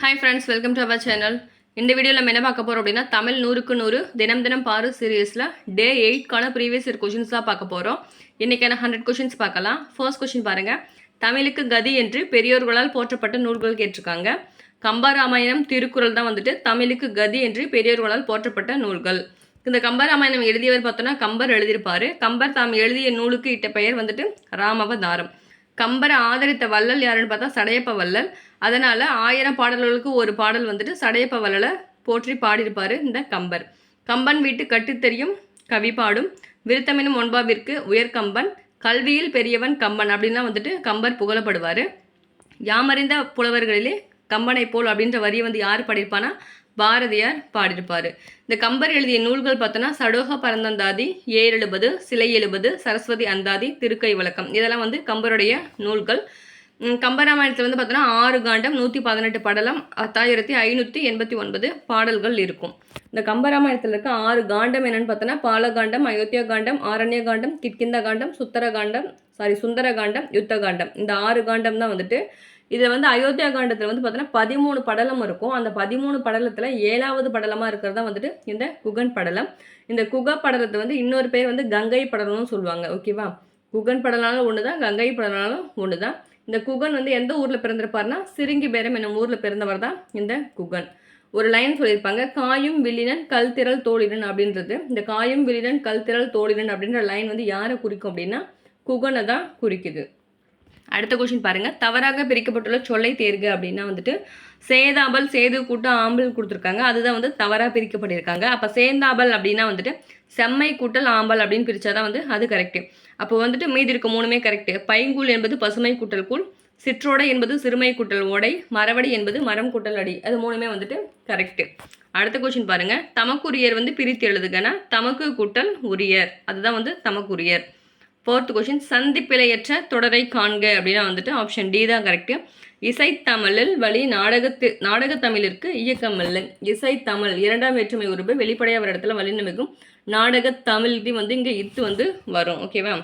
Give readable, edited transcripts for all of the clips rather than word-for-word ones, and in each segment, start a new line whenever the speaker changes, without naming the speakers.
Hi friends, welcome to our channel. இந்த வீடியோவில் நம்ம என்ன பார்க்க போகிறோம் அப்படின்னா, தமிழ் 100க்கு 100 தினம் தினம் பாரு சீரியஸில் டே 8க்கான ப்ரீவியஸ் இயர் கொஷின்ஸ் தான் பார்க்க போகிறோம். இன்றைக்கான 100 கொஷின்ஸ் பார்க்கலாம். ஃபர்ஸ்ட் கொஷின் பாருங்கள். தமிழுக்கு கதி என்று பெரியோர்களால் போற்றப்பட்ட நூல்கள் கேட்டிருக்காங்க. கம்பராமாயணம், திருக்குறள் தான் வந்துட்டு தமிழுக்கு கதி என்று பெரியோர்களால் போற்றப்பட்ட நூல்கள். இந்த கம்பராமாயணம் எழுதியவர் பார்த்தோன்னா கம்பர் எழுதியிருப்பார். கம்பர் தாம் எழுதிய நூலுக்கு இட்ட பெயர் வந்துட்டு ராமவதாரம். கம்பரை ஆதரித்த வள்ளல் யாருன்னு பார்த்தா சடையப்ப வள்ளல். அதனால் 1000 பாடல்களுக்கு ஒரு பாடல் வந்துட்டு சடையப்ப வள்ளலை போற்றி பாடியிருப்பார் இந்த கம்பர். கம்பன் வீட்டு கட்டு தெரியும் கவி பாடும் விருத்தமெனும் ஒன்பாவிற்கு உயர்கம்பன் கல்வியில் பெரியவன் கம்பன் அப்படின்லாம் வந்துட்டு கம்பர் புகழப்படுவார். யாமறிந்த புலவர்களிலே கம்பனை போல் அப்படின்ற வரியை வந்து யார் பாடியிருப்பானா பாரதியார் பாடியிருப்பார். இந்த கம்பர் எழுதிய நூல்கள் பார்த்தோன்னா சடோக பரந்தந்தாதி, ஏறெழுபது, சிலை எழுபது, சரஸ்வதி அந்தாதி, திருக்கை விளக்கம், இதெல்லாம் வந்து கம்பருடைய நூல்கள். கம்பராமாயணத்தில் வந்து பார்த்தோன்னா 6 காண்டம், 118 படலம், 10,589 பாடல்கள் இருக்கும். இந்த கம்பராமாயணத்தில் இருக்க 6 காண்டம் என்னென்னு பார்த்தோன்னா பாலகாண்டம், அயோத்தியா காண்டம், ஆரண்ய காண்டம், கிட்கிந்த காண்டம், சுந்தர காண்டம், யுத்த காண்டம். இந்த 6 காண்டம் தான் வந்துட்டு. இதில் வந்து அயோத்தியா காண்டத்தில் வந்து பார்த்தோன்னா 13 படலம் இருக்கும். அந்த 13 படலத்தில் 7வது படலமாக இருக்கிறது தான் வந்துட்டு இந்த குகன் படலம். இந்த குக படலத்தை வந்து இன்னொரு பேர் வந்து கங்கை படலம்னு சொல்லுவாங்க. ஓகேவா? குகன் படலாலும் ஒன்று தான், கங்கை படலாலும் ஒன்று தான். இந்த குகன் வந்து எந்த ஊரில் பிறந்திருப்பார்னா சிறுங்கிபேரம் என்னும் ஊரில் பிறந்தவர் தான் இந்த குகன். ஒரு லைன் சொல்லியிருப்பாங்க, காயும் வில்லினன் கல் திரள் தோழினன் அப்படின்றது. இந்த காயும் வில்லினன் கல் திரள் தோழினன் அப்படின்ற லைன் வந்து யாரை குறிக்கும் அப்படின்னா குகனை தான் குறிக்குது. அடுத்த கொஸ்டின் பாருங்கள். தவறாக பிரிக்கப்பட்டுள்ள சொல்லை தேர்க அப்படின்னா வந்துட்டு சேதாபல், சேது கூட்டம் ஆம்பல் கொடுத்துருக்காங்க. அதுதான் வந்து தவறாக பிரிக்கப்பட்டிருக்காங்க. அப்போ சேந்தாபல் அப்படின்னா வந்துட்டு செம்மை கூட்டல் ஆம்பல் அப்படின்னு பிரித்தாதான் வந்து அது கரெக்டு. அப்போ வந்துட்டு மீதி இருக்க 3மே கரெக்டு. பைங்கூல் என்பது பசுமை கூட்டல் கூழ், சிற்றோடை என்பது சிறுமை கூட்டல் ஓடை, மரவடி என்பது மரம் கூட்டல் அடி. அது 3மே வந்துட்டு கரெக்டு. அடுத்த கொஸ்டின் பாருங்கள். தமக்குரியர் வந்து பிரித்து எழுதுகனா தமக்கு கூட்டல் உரியர், அதுதான் வந்து தமக்குரியர். 4th question. சந்திப்பிழையற்ற தொடரை காண்க அப்படின்னா வந்துட்டு ஆப்ஷன் டி தான் கரெக்டு. இசைத்தமிழில் வழி நாடகத்தமிழிற்கு இயக்கமில்லை. இசைத்தமிழ் 2ஆம் வேற்றுமை உறுப்பு வெளிப்படையாக ஒரு இடத்துல வழி நமிக்கும். நாடகத்தமிழ் இது வந்து இங்கே இத்து வந்து வரும். ஓகேவா?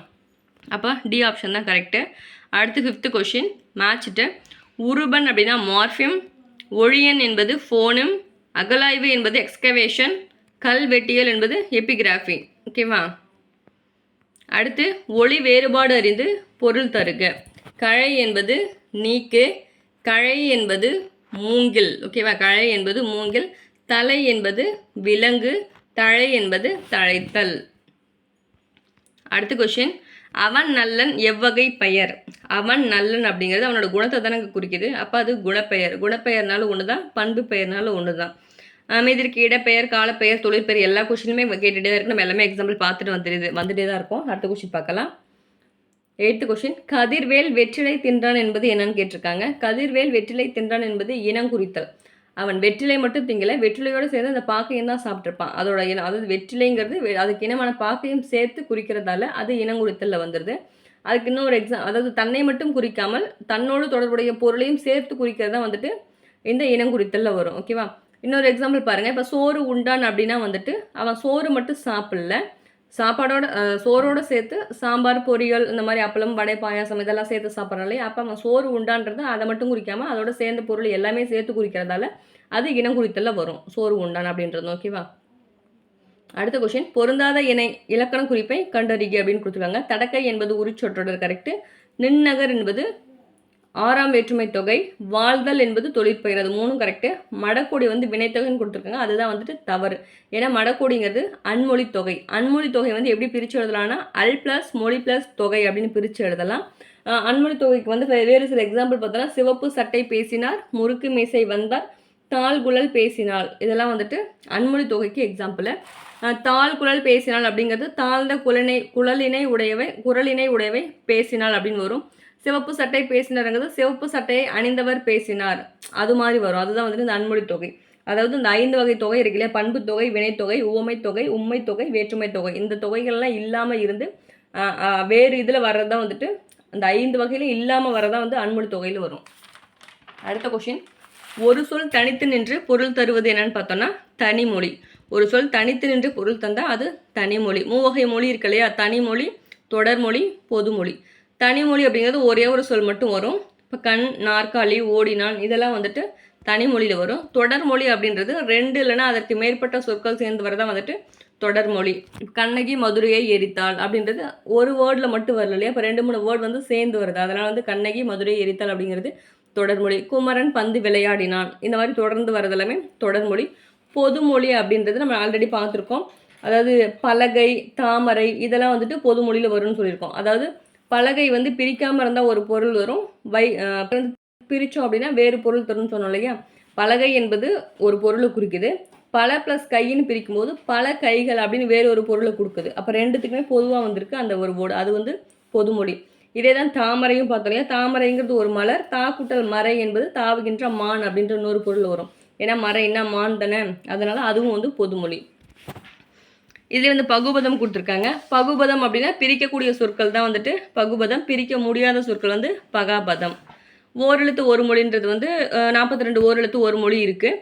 அப்போ டி ஆப்ஷன் தான் கரெக்டு. அடுத்து 5th கொஸ்டின் மேட்ச்ட்டு. உருபன் அப்படின்னா மார்ஃபியம், ஒழியன் என்பது ஃபோனும், அகலாய்வு என்பது எக்ஸ்கவேஷன், கல்வெட்டியல் என்பது எபிகிராஃபி. ஓகேவா? அடுத்து ஒளி வேறுபாடு அறிந்து பொருள் தருக. கழை என்பது நீக்கு, கழை என்பது மூங்கில். ஓகேவா? கழை என்பது மூங்கில். தலை என்பது விலங்கு, தழை என்பது தழைத்தல். அடுத்த கொஸ்டின். அவன் நல்லன் எவ்வகை பெயர். அவன் நல்லன் அப்படிங்கிறது அவனோட குணத்தை தானே குறிக்குது. அப்போ அது குணப்பெயர். குணப்பெயர்னாலும் ஒன்று தான், பண்பு பெயர்னாலும் ஒன்று தான். மீதிற்கு இடப்பெயர், காலப்பெயர், தொழிற்பெயர் எல்லா கொஸ்டினுமே கேட்டுகிட்டே தான் இருக்குது. நம்ம எல்லாமே எக்ஸாம்பிள் பார்த்துட்டு வந்துட்டே தான் இருக்கும். அடுத்த கொஸ்டின் பார்க்கலாம். 8th question. கதிர்வேல் வெற்றிலை தின்றான் என்பது என்னன்னு கேட்டிருக்காங்க. கதிர்வேல் வெற்றிலை தின்றான் என்பது இனம் குறித்தல். அவன் வெற்றிலை மட்டும் திங்கலை, வெற்றிலையோடு சேர்ந்து அந்த பாக்கையும் தான் சாப்பிட்ருப்பான். அதோட இனம், அதாவது வெற்றிலைங்கிறது அதுக்கு இனமான பாக்கையும் சேர்த்து குறிக்கிறதால அது இனங்குறித்தலில் வந்துடுது. அதுக்கு இன்னொரு அதாவது தன்னை மட்டும் குறிக்காமல் தன்னோடு தொடர்புடைய பொருளையும் சேர்த்து குறிக்கிறதா வந்துட்டு இந்த இனங்குறித்தலில் வரும். ஓகேவா? இன்னொரு எக்ஸாம்பிள் பாருங்கள். இப்போ சோறு உண்டான் அப்படின்னா வந்துட்டு அவன் சோறு மட்டும் சாப்பிடல, சோறோடு சேர்த்து சாம்பார், பொரியல், இந்த மாதிரி அப்பளம், வடை, பாயாசம் இதெல்லாம் சேர்த்து சாப்பிட்றாலே. அப்போ அவன் சோறு உண்டான்றது அதை மட்டும் குறிக்காமல் அதோட சேர்ந்த பொருள் எல்லாமே சேர்த்து குறிக்கிறதால அது இனம் குறித்தலில் வரும், சோறு உண்டான் அப்படின்றது. ஓகேவா? அடுத்த கொஸ்டின். பொருந்தாத இலக்கண குறிப்பை கண்டறிக அப்படின்னு கொடுத்துருக்காங்க. தடக்கை என்பது உரிச்சொற்றொடர் கரெக்டு. நின்னகர் என்பது 6ஆம் வேற்றுமை தொகை. வாழ்தல் என்பது தொழிற்பெயர், அது 3ம் கரெக்டு. மடக்கொடி வந்து வினைத்தொகைன்னு கொடுத்துருக்காங்க, அதுதான் வந்துட்டு தவறு. ஏன்னா மடக்கொடிங்கிறது அன்மொழி தொகை. அன்மொழி தொகை வந்து எப்படி பிரித்து எழுதலாம்னா அல் ப்ளஸ் மொழி ப்ளஸ் தொகை அப்படின்னு பிரித்து எழுதலாம். அன்மொழி தொகைக்கு வந்து வேறு சில எக்ஸாம்பிள் பார்த்தோன்னா சிவப்பு சட்டை பேசினார், முறுக்கு மீசை வந்தார், தாழ் குழல் பேசினாள், இதெல்லாம் வந்துட்டு அன்மொழி தொகைக்கு எக்ஸாம்பிள். தாழ் குழல் பேசினாள் அப்படிங்கிறது தாழ்ந்த குரலினை உடையவை பேசினாள் அப்படின்னு வரும். சிவப்பு சட்டை பேசினாருங்கிறது சிவப்பு சட்டையை அணிந்தவர் பேசினார், அது மாதிரி வரும். அதுதான் வந்துட்டு இந்த அன்மொழி தொகை. அதாவது இந்த 5 வகை தொகை இருக்கு இல்லையா, பண்பு தொகை, வினைத்தொகை, உவமை தொகை, உண்மை தொகை, வேற்றுமை தொகை. இந்த தொகைகள்லாம் இல்லாமல் இருந்து வேறு இதில் வர்றது தான் வந்துட்டு அந்த 5 வகையிலும் இல்லாமல் வர்றதான் வந்து அன்மொழி தொகையில் வரும். அடுத்த கொஸ்டின். ஒரு சொல் தனித்து நின்று பொருள் தருவது என்னன்னு பார்த்தோன்னா தனிமொழி. ஒரு சொல் தனித்து நின்று பொருள் தந்தால் அது தனிமொழி. 3 வகை மொழி இருக்கு இல்லையா, தனிமொழி, தொடர்மொழி, பொதுமொழி. தனிமொழி அப்படிங்கிறது ஒரே ஒரு சொல் மட்டும் வரும். இப்போ கண், நாற்காலி, ஓடினான் இதெல்லாம் வந்துட்டு தனிமொழியில் வரும். தொடர்மொழி அப்படின்றது 2 இல்லைன்னா அதற்கு மேற்பட்ட சொற்கள் சேர்ந்து வரதான் வந்துட்டு தொடர்மொழி. கண்ணகி மதுரையை எரித்தாள் அப்படின்றது ஒரு வேர்டில் மட்டும் வரல இல்லையா, இப்போ 2-3 வேர்டு வந்து சேர்ந்து வருது, அதனால் வந்து கண்ணகி மதுரையை எரித்தாள் அப்படிங்கிறது தொடர்மொழி. குமரன் பந்து விளையாடினான், இந்த மாதிரி தொடர்ந்து வரது எல்லாமே தொடர்மொழி. பொதுமொழி அப்படின்றது நம்ம ஆல்ரெடி பார்த்துருக்கோம். அதாவது பலகை, தாமரை இதெல்லாம் வந்துட்டு பொதுமொழியில் வரும்னு சொல்லியிருக்கோம். அதாவது பலகை வந்து பிரிக்காமல் இருந்தால் ஒரு பொருள் வரும், பிரித்தோம் அப்படின்னா வேறு பொருள் தரும்னு சொன்னோம் இல்லையா. பலகை என்பது ஒரு பொருளை குறிக்குது, பல ப்ளஸ் கைன்னு பிரிக்கும் போது பல கைகள் அப்படின்னு வேறு ஒரு பொருளை கொடுக்குது. அப்போ ரெண்டுத்துக்குமே பொதுவாக வந்திருக்கு அந்த ஒரு வேர்டு, அது வந்து பொதுமொழி. இதே தான் தாமரையும் பார்த்தோம் இல்லையா. தாமரைங்கிறது ஒரு மலர், தாக்குட்டல் மறை என்பது தாவுகின்ற மான் அப்படின்ற இன்னொரு பொருள் வரும். ஏன்னா மறைன்னா மான் தானே, அதனால அதுவும் வந்து பொதுமொழி. இதில் வந்து பகுபதம் கொடுத்துருக்காங்க. பகுபதம் அப்படின்னா பிரிக்கக்கூடிய சொற்கள் தான் வந்துட்டு பகுபதம், பிரிக்க முடியாத சொற்கள் வந்து பகாபதம். ஓரெழுத்து ஒரு மொழின்றது வந்து 42 ஓரெழுத்து ஒரு மொழி இருக்குது.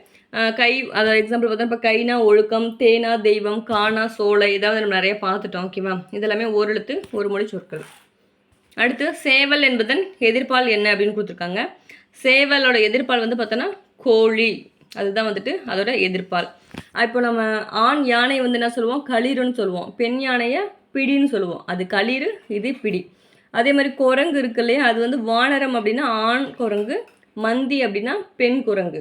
கை, அதாவது எக்ஸாம்பிள் பார்த்தா இப்போ கைனா ஒழுக்கம், தேனா தெய்வம், காணா சோலை, இதாவது நம்ம நிறைய பார்த்துட்டோம். ஓகேவா, இதெல்லாமே ஓரெழுத்து ஒரு மொழி சொற்கள். அடுத்து சேவல் என்பதன் எதிர்ப்பால் என்ன அப்படின்னு கொடுத்துருக்காங்க. சேவலோட எதிர்ப்பால் வந்து பார்த்தோன்னா கோழி, அதுதான் வந்துட்டு அதோட எதிர்ப்பால். இப்போ நம்ம ஆண் யானை வந்து என்ன சொல்லுவோம், களிறுன்னு சொல்லுவோம். பெண் யானையை பிடின்னு சொல்லுவோம், அது களிறு, இது பிடி. அதே மாதிரி குரங்கு இருக்கு இல்லையா, அது வந்து வானரம் அப்படின்னா ஆண் குரங்கு, மந்தி அப்படின்னா பெண் குரங்கு.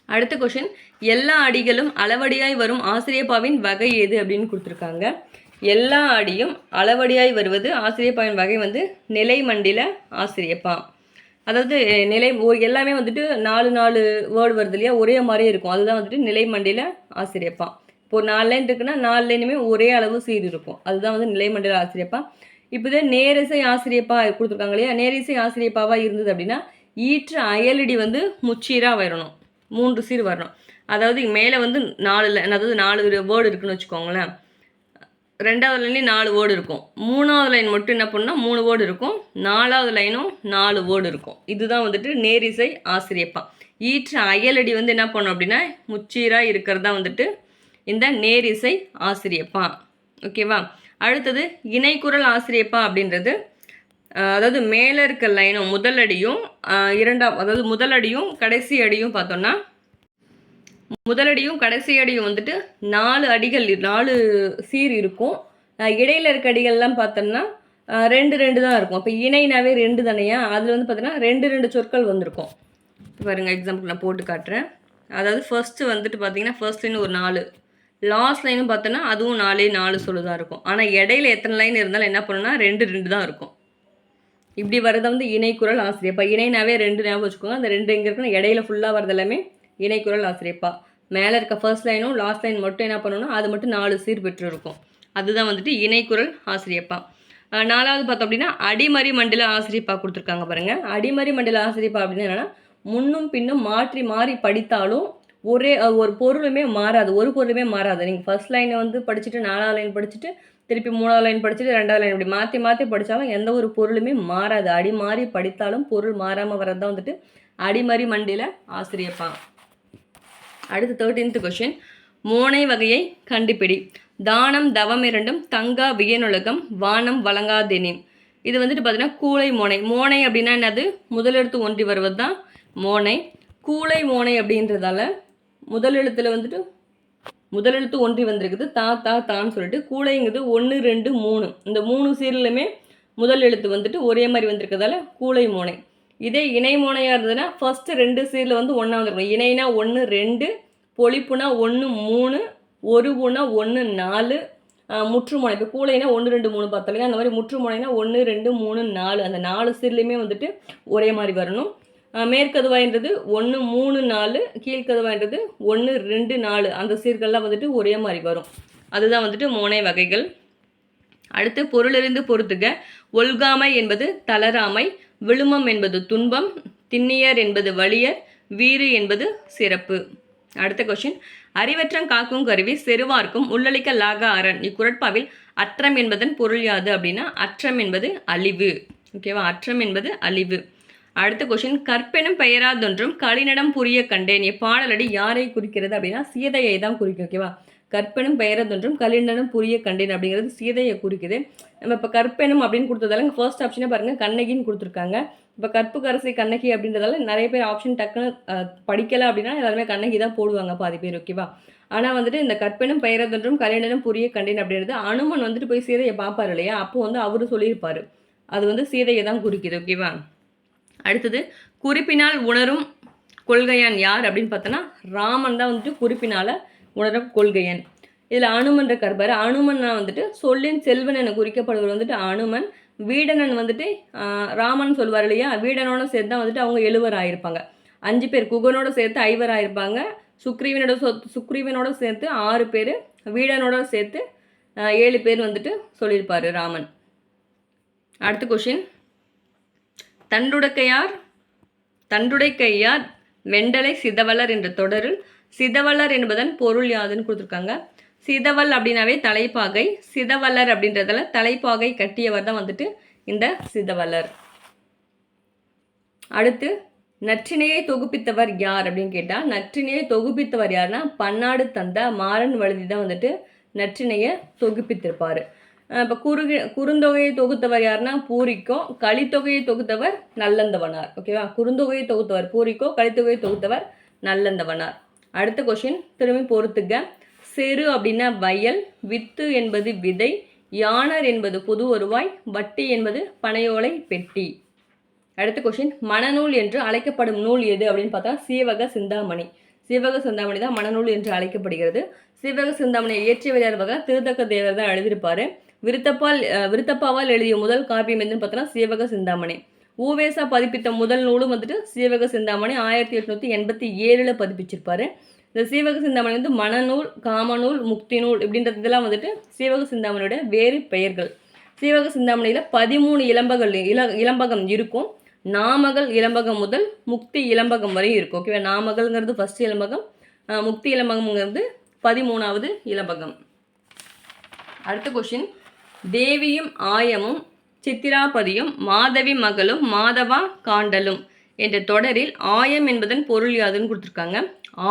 அடுத்த கொஷின், எல்லா அடிகளும் அளவடியாய் வரும் ஆசிரியப்பாவின் வகை எது அப்படின்னு கொடுத்துருக்காங்க. எல்லா அடியும் அளவடியாய் வருவது ஆசிரியப்பாவின் வகை வந்து நிலைமண்டில ஆசிரியப்பா. அதாவது நிலை எல்லாமே வந்துட்டு 4 வேர்டு வருது இல்லையா, ஒரே மாதிரியே இருக்கும், அதுதான் வந்துட்டு நிலைமண்டில ஆசிரியப்பா. இப்போ 4 லைன் இருக்குன்னா 4 லைனுமே ஒரே அளவு சீர் இருக்கும், அதுதான் வந்து நிலைமண்டில ஆசிரியப்பா. இப்போ இதே நேரிசை ஆசிரியப்பா கொடுத்துருக்காங்க இல்லையா, நேரிசை ஆசிரியப்பாவாக இருந்தது அப்படின்னா ஈற்று அயலடி வந்து முச்சீராக வரணும், 3 சீர் வரணும். அதாவது மேலே வந்து 4 வேர்டு இருக்குன்னு வச்சுக்கோங்களேன். 2வது லைன்லேயும் 4 வேர்டு இருக்கும், 3வது லைன் மட்டும் என்ன பண்ணால் 3 வேர்டு இருக்கும், 4வது லைனும் 4 வேர்டு இருக்கும். இதுதான் வந்துட்டு நேரிசை ஆசிரியப்பா. ஈற்று அயலடி வந்து என்ன பண்ணும் அப்படின்னா முச்சீராக இருக்கிறது தான் வந்துட்டு இந்த நேரிசை ஆசிரியப்பா. ஓகேவா. அடுத்தது இணைக்குரல் ஆசிரியப்பா அப்படின்றது, அதாவது மேலே இருக்க லைனும் முதல் அடியும் அதாவது முதல் அடியும் கடைசி அடியும் பார்த்தோன்னா, முதலடியும் கடைசி அடியும் வந்துட்டு 4 அடிகள் 4 சீர் இருக்கும். இடையில இருக்க அடிகள்லாம் பார்த்தோம்னா 2 தான் இருக்கும். இப்போ இணைனாவே 2 தானையா, அதில் வந்து பார்த்தோன்னா 2 சொற்கள் வந்திருக்கும். பாருங்கள், எக்ஸாம்பிள் நான் போட்டு காட்டுறேன். அதாவது ஃபர்ஸ்ட்டு வந்துட்டு பார்த்தீங்கன்னா ஃபர்ஸ்ட் லைன் ஒரு 4, லாஸ்ட் லைனும் பார்த்தோன்னா அதுவும் 4 சொல்லு தான் இருக்கும். ஆனால் இடையில எத்தனை லைன் இருந்தாலும் என்ன பண்ணுன்னா 2 தான் இருக்கும். இப்படி வரதை வந்து இணைக்குரல் ஆசிரியப்பா. இணைனாவே 2 ஞாபகம் வச்சுக்கோங்க. அந்த 2 எங்கே இருக்குன்னா இடையில ஃபுல்லாக வரது எல்லாமே இணைக்குரல் ஆசிரியப்பா. மேலே இருக்க ஃபர்ஸ்ட் லைனும் லாஸ்ட் லைன் மட்டும் என்ன பண்ணணும்னா அது மட்டும் 4 சீர் பெற்று இருக்கும், அதுதான் வந்துட்டு இணைக்குரல் ஆசிரியப்பா. 4வது பார்த்தோம் அப்படின்னா அடிமறி மண்டல ஆசிரியப்பா கொடுத்துருக்காங்க பாருங்கள். அடிமறி மண்டல ஆசிரியப்பா அப்படின்னு என்னென்னா முன்னும் பின்னும் மாற்றி மாறி படித்தாலும் ஒரே ஒரு பொருளுமே மாறாது, ஒரு பொருளுமே மாறாது. நீங்கள் ஃபர்ஸ்ட் லைனை வந்து படிச்சுட்டு 4வது லைன் படிச்சுட்டு திருப்பி 3வது லைன் படிச்சுட்டு 2வது லைன் இப்படி மாற்றி மாற்றி படித்தாலும் எந்த ஒரு பொருளுமே மாறாது. அடி மாறி படித்தாலும் பொருள் மாறாமல் வர்றது தான் வந்துட்டு அடிமறி மண்டில ஆசிரியப்பா. அடுத்து 13th கொஷின், மோனை வகையை கண்டுபிடி. தானம் தவம் இரண்டும் தங்கா வியனுலகம் வானம் வழங்காதெனின். இது வந்துட்டு பார்த்தீங்கன்னா கூளை மோனை. மோனை அப்படின்னா என்னது, முதலெழுத்து ஒன்றி வருவது தான் மோனை. கூளை மோனை அப்படின்றதால முதலெழுத்தில் வந்துட்டு முதலெழுத்து ஒன்றி வந்திருக்குது, தான்னு சொல்லிட்டு. கூளைங்கிறது 1 2 3 இந்த 3 சீர்லையுமே முதல் எழுத்து வந்துட்டு ஒரே மாதிரி வந்திருக்கிறதால கூளை மோனை. இதே இணை மோனையாக இருந்ததுன்னா ஃபஸ்ட்டு 2 சீரில் வந்து ஒன்றா வந்துருக்கும். இணைனா 1 2, பொழிப்புனா 1 3, ஒருவுனா 1 4, முற்றுமுனை. இப்போ கூளைனா 1 2 3 பார்த்தோம், அந்த மாதிரி முற்றுமுனைனா 1 2 3 4, அந்த 4 சீர்லையுமே வந்துட்டு ஒரே மாதிரி வரணும். மேற்கதுவாயின்றது 1 3 4, கீழ்கதுவாயின்றது 1 2 4, அந்த சீர்கள்லாம் வந்துட்டு ஒரே மாதிரி வரும், அதுதான் வந்துட்டு மோனை வகைகள். அடுத்து பொருளறிந்து பொறுத்துக. ஒல்காமை என்பது தளராமை, விழுமம் என்பது துன்பம், திண்ணியர் என்பது வலியர், வீறு என்பது சிறப்பு. அடுத்த கொஸ்டின், அறிவற்றம் காக்கும் கருவி செருவார்க்கும் உள்ளளிக்க லாக அரண். இக்குறட்பாவில் அற்றம் என்பதன் பொருள் யாது அப்படின்னா அற்றம் என்பது அழிவு. ஓகேவா, அற்றம் என்பது அழிவு. அடுத்த கொஸ்டின், கற்பெனும் பெயராதொன்றும் களிநடம் புரிய கண்டேன். இப்பாடலடி யாரை குறிக்கிறது அப்படின்னா சீதையை தான் குறிக்கும். ஓகேவா, கற்பெனும் பெயரதொன்றும் கலிண்டனும் புரிய கண்டேன் அப்படிங்கிறது சீதையை குறிக்குது. நம்ம இப்போ கற்பெனும் அப்படின்னு கொடுத்ததால இங்கே ஃபர்ஸ்ட் ஆப்ஷனே பாருங்கள் கண்ணகின்னு கொடுத்துருக்காங்க. இப்போ கற்புக்கரசி கண்ணகி அப்படின்றதால நிறைய பேர் ஆப்ஷன் டக்குன்னு படிக்கலை அப்படின்னா எல்லாருமே கண்ணகி தான் போடுவாங்க பாதி பேர், ஓகேவா. ஆனால் வந்துட்டு இந்த கற்பெனும் பெயரதொன்றும் கலிண்டனும் புரிய கண்டேன் அப்படின்றது அனுமன் வந்துட்டு போய் சீதையை பார்ப்பார் இல்லையா, அப்போ வந்து அவரு சொல்லியிருப்பார். அது வந்து சீதையை தான் குறிக்குது, ஓகேவா. அடுத்தது குறிப்பினால் உணரும் கொள்கையான் யார் அப்படின்னு பார்த்தோன்னா ராமன் தான் வந்துட்டு குறிப்பினால் உணரும் கொள்கையன். இதில் அனுமன்ற கருப்பார். அனுமன்னா வந்துட்டு சொல்லின் செல்வன் என குறிக்கப்படுவர் வந்துட்டு அனுமன். வீடனன் வந்துட்டு ராமன் சொல்வார் இல்லையா, வீடனோட சேர்த்து தான் வந்துட்டு அவங்க 7 ஆயிருப்பாங்க. 5 பேர் குகனோட சேர்த்து 5 ஆயிருப்பாங்க. சுக்ரீவனோட சேர்த்து 6 பேர், வீடனோட சேர்த்து 7 பேர் வந்துட்டு சொல்லியிருப்பார் ராமன். அடுத்த கொஷின், தண்டுடைக்கையார் வெண்டலை சிதவலர் என்ற தொடரில் சிதவலர் என்பதன் பொருள் யாதுன்னு கொடுத்துருக்காங்க. சிதவல் அப்படின்னாவே தலைப்பாகை, சிதவலர் அப்படின்றதால தலைப்பாகை கட்டியவர் தான் வந்துட்டு இந்த சிதவலர். அடுத்து நற்றினையை தொகுப்பித்தவர் யார் அப்படின்னு கேட்டால் நற்றினையை தொகுப்பித்தவர் யாருன்னா பன்னாடு தந்த மாறன் வழுதி தான் வந்துட்டு நற்றினையை தொகுப்பித்திருப்பார். இப்போ குறுந்தொகையை தொகுத்தவர் யாருன்னா பூரிக்கோ, கலித்தொகையை தொகுத்தவர் நல்லந்தவனார், ஓகேவா. குறுந்தொகையை தொகுத்தவர் பூரிக்கோ, கலித்தொகையை தொகுத்தவர் நல்லந்தவனார். அடுத்த கொஷின் திரும்பி பொறுத்துக்க. செரு அப்படின்னா வயல், வித்து என்பது விதை, யானர் என்பது புது வருவாய், வட்டி என்பது பனையோலை பெட்டி. அடுத்த கொஷின், மணநூல் என்று அழைக்கப்படும் நூல் எது அப்படின்னு பார்த்தா சீவக சிந்தாமணி. சீவக சிந்தாமணி தான் மணநூல் என்று அழைக்கப்படுகிறது. சீவக சிந்தாமணியை இயற்றியவர் யார் பார்த்தா திருத்தக்க தேவர் தான் எழுதியிருப்பார். விருத்தப்பாவால் எழுதிய முதல் காப்பியம் எதுன்னு பார்த்தோன்னா சீவக சிந்தாமணி. ஊவேசா பதிப்பித்த முதல் நூலும் வந்துட்டு சீவக சிந்தாமணி 1887 பதிப்பிச்சிருப்பாரு. இந்த சீவக சிந்தாமணி வந்து மணநூல், காமநூல், முக்தி நூல் இப்படின்றது இதெல்லாம் வந்துட்டு சீவக சிந்தாமணியோட வேறு பெயர்கள். சீவக சிந்தாமணியில் 13 இளம்பகம் இருக்கும். நாமகள் இளம்பகம் முதல் முக்தி இளம்பகம் வரை இருக்கும், ஓகேவா. நாமகள்ங்கிறது ஃபர்ஸ்ட் இளம்பகம், முக்தி இளம்பகம்ங்கிறது 13வது இளம்பகம். அடுத்த கொஷின், தேவியும் ஆயமும் சித்திராபதியும் மாதவி மகளும் மாதவா காண்டலும் என்ற தொடரில் ஆயம் என்பதன் பொருள் யாதுன்னு கொடுத்துருக்காங்க.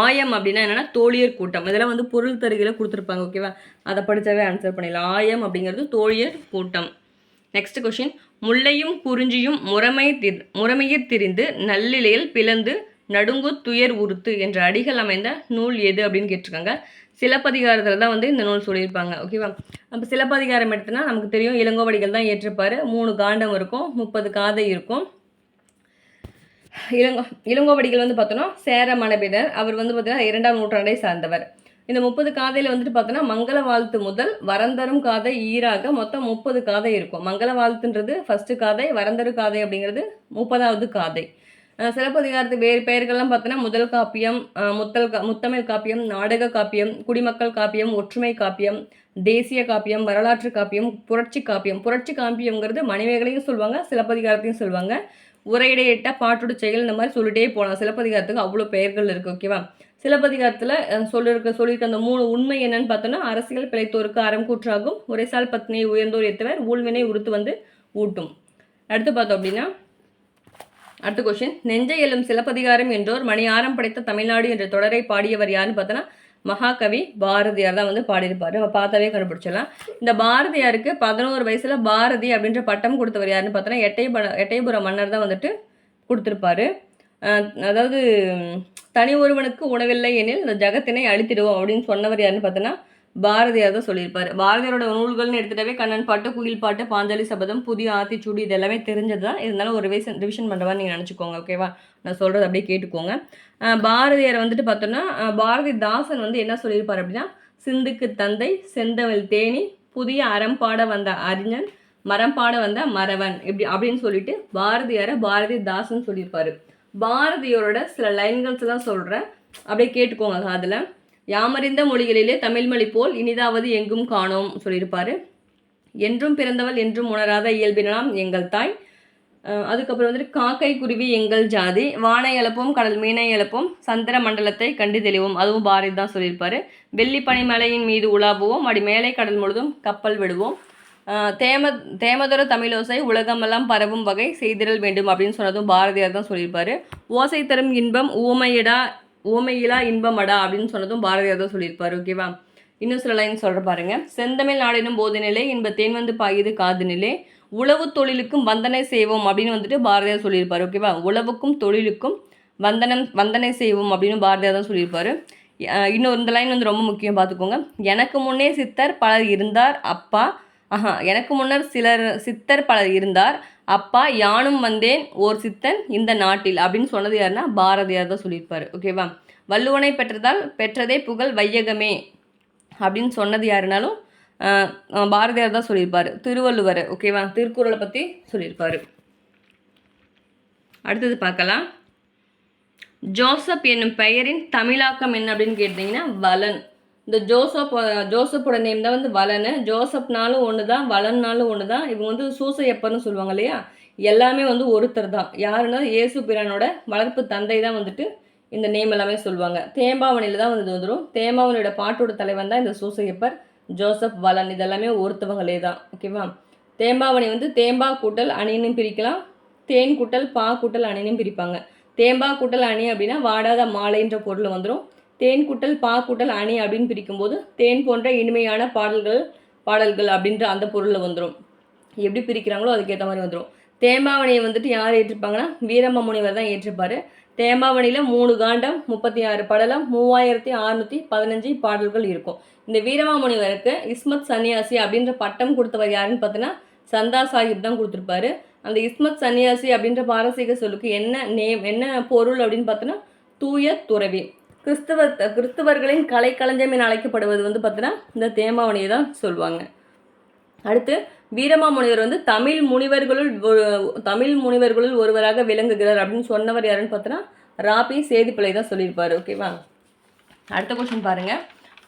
ஆயம் அப்படின்னா என்னென்னா தோழியர் கூட்டம். இதெல்லாம் வந்து பொருள் தருகையில் கொடுத்துருப்பாங்க, ஓகேவா. அதை படித்தாவே ஆன்சர் பண்ணிடலாம். ஆயம் அப்படிங்கிறது தோழியர் கூட்டம். நெக்ஸ்ட் கொஷின், முல்லையும் குறிஞ்சியும் முறைமையிற் திரிந்து நல்லிலையில் பிளந்து நடுங்கு துயர் உறுத்து என்ற அடிகள் அமைந்த நூல் எது அப்படின்னு கேட்டிருக்காங்க. சிலப்பதிகாரத்தில் தான் வந்து இந்த நூல் சொல்லியிருப்பாங்க, ஓகேவா. அப்போ சிலப்பதிகாரம் எடுத்தோன்னா நமக்கு தெரியும் இளங்கோவடிகள் தான் ஏற்றிருப்பார். 3 காண்டம் இருக்கும், 30 காதை இருக்கும். இளங்கோவடிகள் வந்து பார்த்தோன்னா சேர மணபினர். அவர் வந்து பார்த்தீங்கன்னா 2ஆம் நூற்றாண்டை சார்ந்தவர். இந்த 30 காதையில் வந்துட்டு பார்த்தோன்னா மங்கள வாழ்த்து முதல் வரந்தரும் காதை ஈராக மொத்தம் 30 காதை இருக்கும். மங்கள வாழ்த்துன்றது ஃபர்ஸ்ட் காதை, வரந்தரு காதை அப்படிங்கிறது 30வது காதை. சிலப்பதிகாரத்துக்கு வேறு பெயர்கள்லாம் பார்த்தோன்னா முதல் காப்பியம், முத்தமிழ் காப்பியம், நாடக காப்பியம், குடிமக்கள் காப்பியம், ஒற்றுமை காப்பியம், தேசிய காப்பியம், வரலாற்று காப்பியம், புரட்சி காப்பியம். புரட்சி காப்பியம்ங்கிறது மணிமேகலையும் சொல்லுவாங்க, சிலப்பதிகாரத்தையும் சொல்லுவாங்க. உரையிடையிட்ட பாட்டுடு செயல் இந்த மாதிரி சொல்லிட்டே போகலாம். சிலப்பதிகாரத்துக்கு அவ்வளோ பெயர்கள் இருக்குது, ஓகேவா. சிலப்பதிகாரத்தில் சொல்லியிருக்க அந்த 3 உண்மை என்னன்னு பார்த்தோன்னா அரசியல் பிழைத்தோருக்கு அறம் கூற்றாகும், உரைசால் பத்னியை உயர்ந்தோர் ஏற்றவர், ஊழ்வினை உறுத்து வந்து ஊட்டும். அடுத்து பார்த்தோம் அப்படின்னா அடுத்த கொஸ்டின், நெஞ்சை எழும் சிலப்பதிகாரம் என்றோர் மணியாரம் படைத்த தமிழ்நாடு என்ற தொடரை பாடியவர் யாருன்னு பார்த்தோன்னா மகாகவி பாரதியார் தான் வந்து பாடியிருப்பார். நம்ம பார்த்தாவே கண்டுபிடிச்சிடலாம். இந்த பாரதியாருக்கு 11 வயசில் பாரதி அப்படின்ற பட்டம் கொடுத்தவர் யாருன்னு பார்த்தோன்னா எட்டயபுர மன்னர் தான் வந்துட்டு கொடுத்துருப்பாரு. அதாவது தனி ஒருவனுக்கு உணவில்லை எனில் இந்த ஜகத்தினை அழித்திடுவோம் அப்படின்னு சொன்னவர் யாருன்னு பார்த்தோன்னா பாரதியார் தான் சொல்லியிருப்பார். பாரதியாரோட நூல்கள்னு எடுத்துகிட்டாவே கண்ணன் பாட்டு, குயில் பாட்டு, பாஞ்சாலி சபதம், புதிய ஆத்திச்சூடி இது எல்லாமே தெரிஞ்சது தான். இருந்தாலும் ஒரு ரிவிஷன் பண்ணுறவா நீங்கள் நினச்சிக்கோங்க, ஓகேவா. நான் சொல்கிறது அப்படியே கேட்டுக்கோங்க. பாரதியார் வந்துட்டு பார்த்தோன்னா பாரதிதாசன் வந்து என்ன சொல்லியிருப்பார் அப்படின்னா சிந்துக்கு தந்தை, செந்தமிழ் தேனி, புதிய அறம் பாட வந்த அறிஞன், மரம் பாட வந்த மறவன் அப்படின்னு சொல்லிட்டு பாரதியாரை பாரதிதாசன் சொல்லியிருப்பார். பாரதியோட சில லைன்கள்ஸ் தான் சொல்கிறேன், அப்படியே கேட்டுக்கோங்க. அதில் யாமறிந்த மொழிகளிலே தமிழ்மொழி போல் இனிதாவது எங்கும் காணோம் சொல்லியிருப்பார். என்றும் பிறந்தவள் என்றும் உணராத இயல்பினாம் எங்கள் தாய். அதுக்கப்புறம் வந்துட்டு காக்கை குருவி எங்கள் ஜாதி, வானை எழுப்போம் கடல் மீனை எழுப்போம், சந்திர மண்டலத்தை கண்டு தெளிவோம், அதுவும் பாரதி தான் சொல்லியிருப்பார். வெள்ளி பனிமலையின் மீது உலாவுவோம், அடி மேலை கடல் முழுதும் கப்பல் விடுவோம், தேமதொர தமிழோசை உலகமெல்லாம் பரவும் வகை செய்திடல் வேண்டும் அப்படின்னு சொன்னதும் பாரதியார் தான் சொல்லியிருப்பார். ஓசை தரும் இன்பம் ஊமையிலா இன்பமடா அப்படின்னு சொன்னதும் பாரதியார் தான் சொல்லியிருப்பார், ஓகேவா. இன்னும் சில லைன் சொல்கிற பாருங்க. செந்தமிழ் நாடெனும் போதினிலே இன்ப தேன் வந்து பாயுது காதினிலே உழவு தொழிலுக்கும் வந்தனை செய்வோம் அப்படின்னு வந்துட்டு பாரதியார் சொல்லியிருப்பார். ஓகேவா, உழவுக்கும் தொழிலுக்கும் வந்தனை செய்வோம் அப்படின்னு பாரதியார் தான் சொல்லியிருப்பார். இன்னொரு இந்த லைன் வந்து ரொம்ப முக்கியம், பார்த்துக்கோங்க. எனக்கு முன்னே சித்தர் பலர் இருந்தார் அப்பா, எனக்கு முன்னர் சித்தர் பலர் இருந்தார் அப்பா, யானும் வந்தேன் ஓர் சித்தன் இந்த நாட்டில் அப்படின்னு சொன்னது யாருன்னா பாரதியார் தான் சொல்லியிருப்பார். ஓகேவா, வள்ளுவனை பெற்றதே புகழ் வையகமே அப்படின்னு சொன்னது யாருனாலும் பாரதியார் தான் சொல்லியிருப்பார். திருவள்ளுவர், ஓகேவா, திருக்குறளை பற்றி சொல்லியிருப்பார். அடுத்தது பார்க்கலாம். ஜோசப் என்னும் பெயரின் தமிழாக்கம் என்ன அப்படின்னு கேட்டிங்கன்னா வளன். இந்த ஜோசப்போட நேம் தான் வந்து வளனு. ஜோசப்னாலும் ஒன்று தான், வளன்னாலும் ஒன்று தான். இவங்க வந்து சூசையப்பர்னு சொல்லுவாங்க இல்லையா, எல்லாமே வந்து ஒருத்தர் தான். யாருன்னா இயேசு பிரானோட வளர்ப்பு தந்தை தான் வந்துட்டு இந்த நேம் எல்லாமே சொல்லுவாங்க. தேம்பாவணியில் தான் வந்து வந்துடும். தேம்பாவணியோட பாட்டோட தலைவன் தான் இந்த சூசையப்பர், ஜோசப், வளன், இதெல்லாமே ஒருத்தவங்களே தான். ஓகேவா, தேம்பாவணி வந்து தேம்பா கூட்டல் அணின்னு பிரிக்கலாம், தேன் கூட்டல் பா கூட்டல் அணின்னு பிரிப்பாங்க. தேம்பா கூட்டல் அணி அப்படின்னா வாடாத மாலைன்ற பொருள் வந்துடும். தேன் கூட்டல் பா கூட்டல் அணி அப்படின்னு பிரிக்கும்போது தேன் போன்ற இனிமையான பாடல்கள் அப்படின்ற அந்த பொருளில் வந்துடும். எப்படி பிரிக்கிறாங்களோ அதுக்கேற்ற மாதிரி வந்துடும். தேம்பாவணியை வந்துட்டு யார் ஏற்றிருப்பாங்கன்னா வீரம முனிவர் தான் ஏற்றிருப்பார். தேம்பாவணியில் 3 காண்டம் 36 படலம் 3615 பாடல்கள் இருக்கும். இந்த வீரமாமுனிவருக்கு இஸ்மத் சன்னியாசி அப்படின்ற பட்டம் கொடுத்தவர் யாருன்னு பார்த்தீங்கன்னா சந்தா சாஹிப் தான் கொடுத்துருப்பாரு. அந்த இஸ்மத் சன்னியாசி அப்படின்ற பாரசீக சொல்லுக்கு என்ன பொருள் அப்படின்னு பார்த்தோன்னா தூய துறவி. கிறிஸ்தவர்களின் கலைக்களஞ்சியம் என அழைக்கப்படுவது வந்து பார்த்தீங்கன்னா இந்த தேம்பாவணியை தான் சொல்லுவாங்க. அடுத்து வீரமாமுனிவர் வந்து தமிழ் முனிவர்களுள் ஒருவராக விளங்குகிறார் அப்படின்னு சொன்னவர் யாருன்னு பார்த்தோன்னா ராபி சேதிப்பிள்ளை தான் சொல்லியிருப்பார். ஓகேவா, அடுத்த கொஸ்டின் பாருங்க.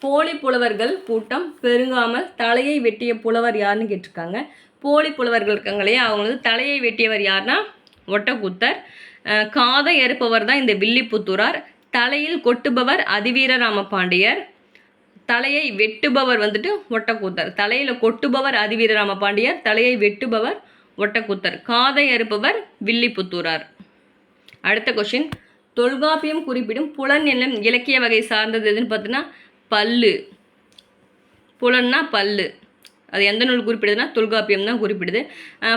போலி புலவர்கள் கூட்டம் பெருங்காமல் தலையை வெட்டிய புலவர் யாருன்னு கேட்டிருக்காங்க. போலி புலவர்கள் இருக்காங்க இல்லையா, அவங்க வந்து தலையை வெட்டியவர் யாருன்னா ஒட்டக்கூத்தர். காதை அறுப்பவர் தான் இந்த வில்லிபுத்தூரார். தலையில் கொட்டுபவர் அதிவீரராம பாண்டியர். தலையை வெட்டுபவர் வந்துட்டு ஒட்டக்கூத்தர். தலையில் கொட்டுபவர் அதிவீரராம பாண்டியர், தலையை வெட்டுபவர் ஒட்டக்கூத்தர், காதை அறுப்பவர் வில்லிபுத்தூரார். அடுத்த கொஸ்டின். தொல்காப்பியம் குறிப்பிடும் புலன் என்னும் இலக்கிய வகை சார்ந்தது எதுன்னு பார்த்தீங்கன்னா பல்லு. புலன்னா பல்லு. அது எந்த நூல் குறிப்பிடுதுன்னா தொல்காப்பியம் தான் குறிப்பிடுது.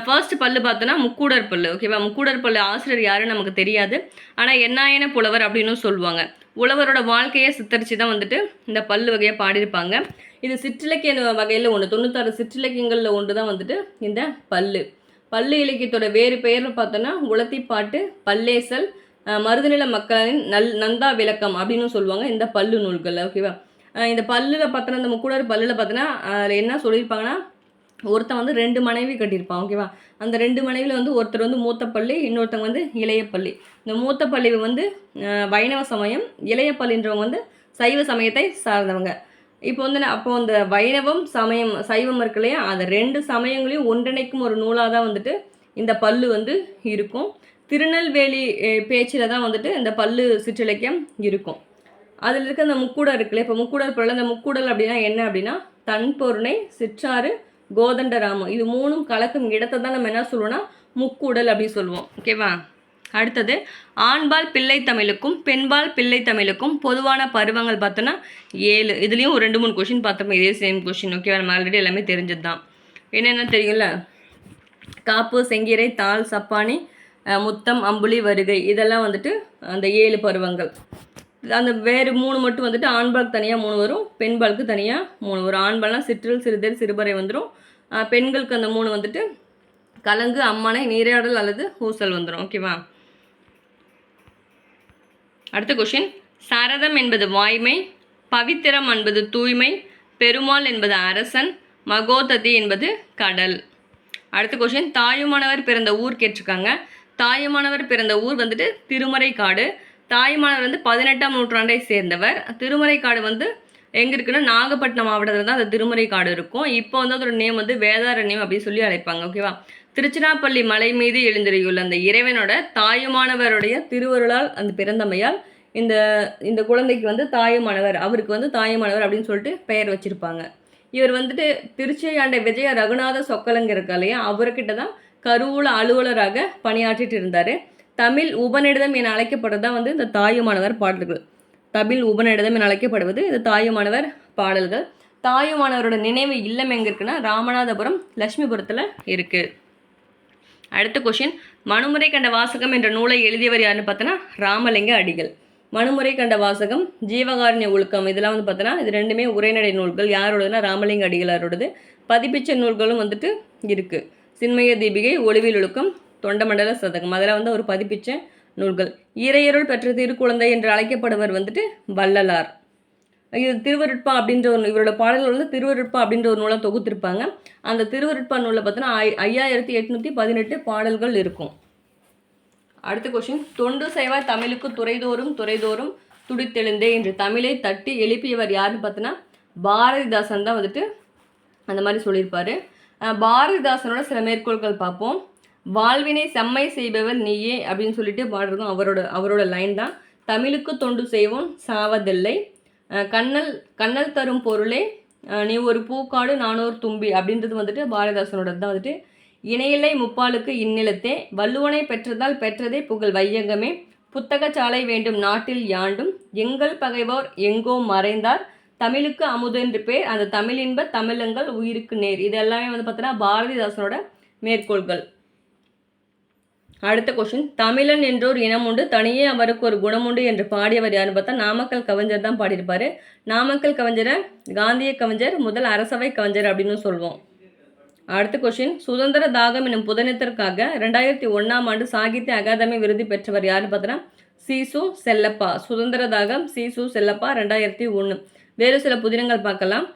ஃபர்ஸ்ட் பல்லு பார்த்தோன்னா முக்கூடர் பல்லு. ஓகேவா, முக்கூடர் பல்லு ஆசிரியர் யாருன்னு நமக்கு தெரியாது, ஆனால் என்னாயன புலவர் அப்படின்னு சொல்லுவாங்க. உழவரோட வாழ்க்கையை சித்தரித்து தான் வந்துட்டு இந்த பல்லு வகையை பாடியிருப்பாங்க. இது சிற்றிலக்கிய வகையில் ஒன்று, 96 சிற்றிலக்கியங்களில் ஒன்று தான் வந்துட்டு இந்த பல்லு. பல்லு இலக்கியத்தோட வேறு பெயர்னு பார்த்தோன்னா உலத்திப்பாட்டு, பல்லேசல், மருதநில மக்களின் நந்தா விளக்கம் அப்படின்னு சொல்லுவாங்க இந்த பல்லு நூல்கள். ஓகேவா, இந்த பல்லில் பார்த்தோன்னா இந்த முக்கூடர் பல்லில் பார்த்தோன்னா அதில் என்ன சொல்லியிருப்பாங்கன்னா ஒருத்தன் வந்து 2 மனைவி கட்டியிருப்பான். ஓகேவா, அந்த 2 மனைவியில் வந்து ஒருத்தர் வந்து மூத்த பள்ளி, இன்னொருத்தவங்க வந்து இளைய பள்ளி. இந்த மூத்த பள்ளி வந்து வைணவ சமயம், இளைய பள்ளின்றவங்க வந்து சைவ சமயத்தை சார்ந்தவங்க. இப்போ வந்து இந்த வைணவம் சைவம் இருக்கு இல்லையா, அந்த 2 சமயங்களையும் ஒன்றிணைக்கும் ஒரு நூலாக தான் வந்துட்டு இந்த பல்லு வந்து இருக்கும். திருநெல்வேலி பேச்சில் தான் வந்துட்டு இந்த பல்லு சிற்றிலக்கியம் இருக்கும். அதில் இருக்க அந்த முக்கூடல் இருக்குல்ல, இப்போ முக்கூடல் பொருள், அந்த முக்கூடல் அப்படின்னா என்ன அப்படின்னா தன்பொருணை, சிற்றாறு, கோதண்டராமம், இது 3ம் கலக்கும் இடத்தை தான் நம்ம என்ன சொல்லுவோம்னா முக்கூடல் அப்படி சொல்லுவோம். ஓகேவா, அடுத்தது ஆண்பால் பிள்ளை தமிழுக்கும் பெண்பால் பிள்ளை தமிழுக்கும் பொதுவான பருவங்கள் பார்த்தோன்னா 7. இதுலேயும் ஒரு 2-3 கொஷின் பார்த்தோம், இதே சேம் கொஷின். ஓகேவா, நம்ம ஆல்ரெடி எல்லாமே தெரிஞ்சது தான். என்னென்ன தெரியும்ல, காப்பு, செங்கீரை, தாள், சப்பானி, முத்தம், அம்புலி, வருகை, இதெல்லாம் வந்துட்டு அந்த 7 பருவங்கள். அந்த வேறு 3 மட்டும் வந்துட்டு ஆண்பாலுக்கு தனியாக 3 வரும், பெண்பாலுக்கு தனியாக 3 வரும். ஆண்பால்னால் சிற்றில், சிறுதேர், சிறுபறை வந்துடும். பெண்களுக்கு அந்த 3 வந்துட்டு கலங்கு, அம்மானை, நீராடல் அல்லது ஊசல் வந்துடும். ஓகேவா, அடுத்த கொஷின். சரதம் என்பது வாய்மை, பவித்திரம் என்பது தூய்மை, பெருமாள் என்பது அரசன், மகோததி என்பது கடல். அடுத்த கொஷின். தாயுமானவர் பிறந்த ஊர் கேட்டிருக்காங்க. தாயுமானவர் பிறந்த ஊர் வந்துட்டு திருமறைக்காடு. தாயுமானவர் வந்து 18ஆம் நூற்றாண்டை சேர்ந்தவர். திருமறைக்காடு வந்து எங்கே இருக்குன்னா நாகப்பட்டினம் மாவட்டத்தில் தான் அந்த திருமறைக்காடு இருக்கும். இப்போ வந்து அதோட நேம் வந்து வேதாரண்யம் அப்படின்னு சொல்லி அழைப்பாங்க. ஓகேவா, திருச்சிராப்பள்ளி மலை மீது எழுந்தறியுள்ள அந்த இறைவனோட தாயுமானவருடைய திருவருளால் அந்த பிறந்தமையால் இந்த குழந்தைக்கு வந்து தாயுமானவர், அவருக்கு வந்து தாயுமானவர் அப்படின்னு சொல்லிட்டு பெயர் வச்சிருப்பாங்க. இவர் வந்துட்டு திருச்சியை ஆண்ட விஜய ரகுநாத சொக்கலங்க இருக்கா இல்லையா, அவர்கிட்ட தான் கருவூல அலுவலராக பணியாற்றிட்டு இருந்தார். தமிழ் உபநிடதம் என அழைக்கப்படுறது தான் வந்து இந்த தாயுமானவர் பாடல்கள். தமிழ் உபநிடதம் என அழைக்கப்படுவது இந்த தாயுமானவர் பாடல்கள். தாயுமானவரோட நினைவு இல்லம் எங்கே இருக்குன்னா ராமநாதபுரம் லட்சுமிபுரத்தில் இருக்குது. அடுத்த கொஷின், மனுமுறை கண்ட வாசகம் என்ற நூலை எழுதியவர் யாருன்னு பார்த்தோன்னா ராமலிங்க அடிகள். மனுமுறை கண்ட வாசகம், ஜீவகாருண்ய ஒழுக்கம், இதெல்லாம் வந்து பார்த்தோன்னா இது ரெண்டுமே உரைநடை நூல்கள். யாரோடதுன்னா ராமலிங்க அடிகளாரோடது. பதிப்பிச்ச நூல்களும் வந்துட்டு இருக்குது. சின்மய தீபிகை, ஒளிவில் ஒழுக்கம், தொண்டமண்டல சதகம், அதெல்லாம் வந்து ஒரு பதிப்பிச்ச நூல்கள். இறையருள் பெற்ற திருக்குழந்தை என்று அழைக்கப்படுவர் வந்துட்டு வள்ளலார். இது திருவருட்பா அப்படின்ற ஒரு இவரோட பாடல்கள் வந்து திருவருட்பா அப்படின்ற ஒரு நூலை தொகுத்திருப்பாங்க. அந்த திருவருட்பா நூலில் பார்த்தோன்னா 5818 பாடல்கள் இருக்கும். அடுத்த கொஸ்டின், தொண்டு செய்வார் தமிழுக்கு துறைதோறும் துறைதோறும் துடித்தெழுந்தே என்று தமிழை தட்டி எழுப்பியவர் யாருன்னு பார்த்தோன்னா பாரதிதாசன் தான் வந்துட்டு அந்த மாதிரி சொல்லியிருப்பார். பாரதிதாசனோட சில மேற்கோள்கள் பார்ப்போம். வாழ்வினை செம்மை செய்பவர் நீயே அப்படின்னு சொல்லிட்டு பாடுறதும் அவரோட லைன் தான். தமிழுக்கு தொண்டு செய்வோம் சாவதில்லை, கண்ணல் தரும் பொருளே நீ ஒரு பூக்காடு நானூறு தும்பி அப்படின்றது வந்துட்டு பாரதிதாசனோட தான் வந்துட்டு. இணையில்லை முப்பாலுக்கு இந்நிலத்தே, வள்ளுவனை பெற்றதால் பெற்றதே புகழ் வையகமே, புத்தகச்சாலை வேண்டும் நாட்டில் யாண்டும், எங்கள் பகைவோர் எங்கோ மறைந்தார், தமிழுக்கு அமுதென்று பேர், அந்த தமிழின்ப தமிழங்கள் உயிருக்கு நேர். இது எல்லாமே வந்து பார்த்தோன்னா பாரதிதாசனோட மேற்கோள்கள். அடுத்த கொஸ்டின், தமிழன் என்றோர் இனம் உண்டு, தனியே அவருக்கு ஒரு குணமுண்டு என்று பாடியவர் யாருன்னு பார்த்தா நாமக்கல் கவிஞர் தான் பாடியிருப்பார். நாமக்கல் கவிஞரை காந்திய கவிஞர், முதல் அரசவை கவிஞர் அப்படின்னு சொல்லுவோம். அடுத்த கொஸ்டின், சுதந்திர தாகம் என்னும் புதனத்திற்காக 2001ஆம் ஆண்டு சாகித்ய அகாதமி விருது பெற்றவர் யாருன்னு பார்த்தோன்னா சீசு செல்லப்பா. சுதந்திர தாகம் சீசு செல்லப்பா 2001. வேறு சில புதினங்கள் பார்க்கலாம்.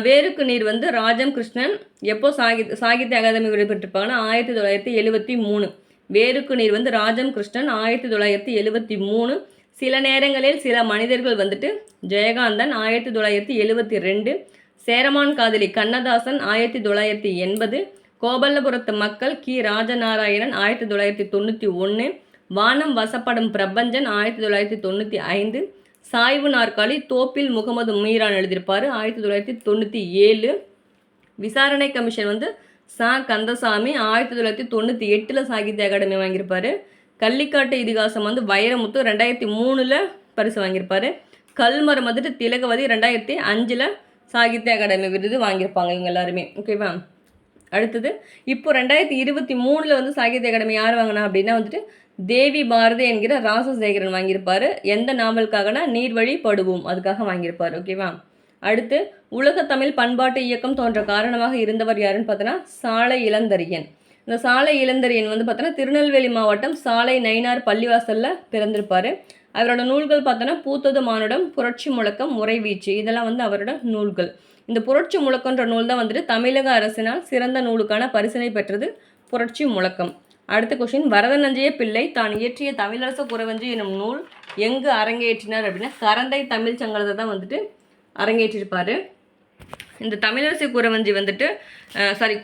வேருக்கு நீர் வந்து ராஜம் கிருஷ்ணன் எப்போ சாகித்ய அகாதமி விருது பெற்றிருப்பாங்கன்னா 1973. வேருக்கு நீர் வந்து ராஜம் கிருஷ்ணன் 1973. சில நேரங்களில் சில மனிதர்கள் வந்துட்டு ஜெயகாந்தன் 1972. சேரமான் காதலி கண்ணதாசன் 1980. கோபல்லபுரத்து மக்கள் கி ராஜநாராயணன் 1991. வானம் வசப்படும் பிரபஞ்சன் 1995. சாய்வு நாற்காலி தோப்பில் முகமது மீரான் எழுதியிருப்பார் 1997. விசாரணை கமிஷன் வந்து சா கந்தசாமி 1998 சாகித்ய அகாடமி வாங்கியிருப்பார். கள்ளிக்காட்டு இதிகாசம் வந்து வைரமுத்து 2003 பரிசு வாங்கியிருப்பார். கல்மரம் வந்துட்டு திலகவதி 2005 சாகித்ய அகாடமி விருது வாங்கியிருப்பாங்க இவங்க எல்லாருமே. ஓகேவா? அடுத்தது இப்போ 2023 வந்து சாகித்ய அகாடமி யார் வாங்கினா அப்படின்னா வந்துட்டு தேவி பாரதி என்கிற ராசசேகரன் வாங்கியிருப்பார். எந்த நாவலுக்காகனா நீர்வழி படுவோம், அதுக்காக வாங்கியிருப்பார். ஓகேவா? அடுத்து உலக தமிழ் பண்பாட்டு இயக்கம் தோன்ற காரணமாக இருந்தவர் யாருன்னு பார்த்தோன்னா சாலை இளந்தரியன். இந்த சாலை இளந்தரியன் வந்து பார்த்தோன்னா திருநெல்வேலி மாவட்டம் சாலை நயினார் பள்ளிவாசலில் பிறந்திருப்பார். அவரோட நூல்கள் பார்த்தோன்னா பூத்தது மானுடம், புரட்சி முழக்கம், முறைவீச்சு, இதெல்லாம் வந்து அவரோட நூல்கள். இந்த புரட்சி முழக்கன்ற நூல் தான் வந்துட்டு தமிழக அரசினால் சிறந்த நூலுக்கான பரிசினை பெற்றது புரட்சி முழக்கம். அடுத்த கொஸ்டின், வரதநஞ்சைய பிள்ளை தான் இயற்றிய தமிழரச குறவஞ்சி எனும் நூல் எங்கு அரங்கேற்றினார் அப்படின்னா கரந்தை தமிழ் சங்கத்தை தான் வந்துட்டு அரங்கேற்றிருப்பார். இந்த தமிழரசு குறவஞ்சி வந்துட்டு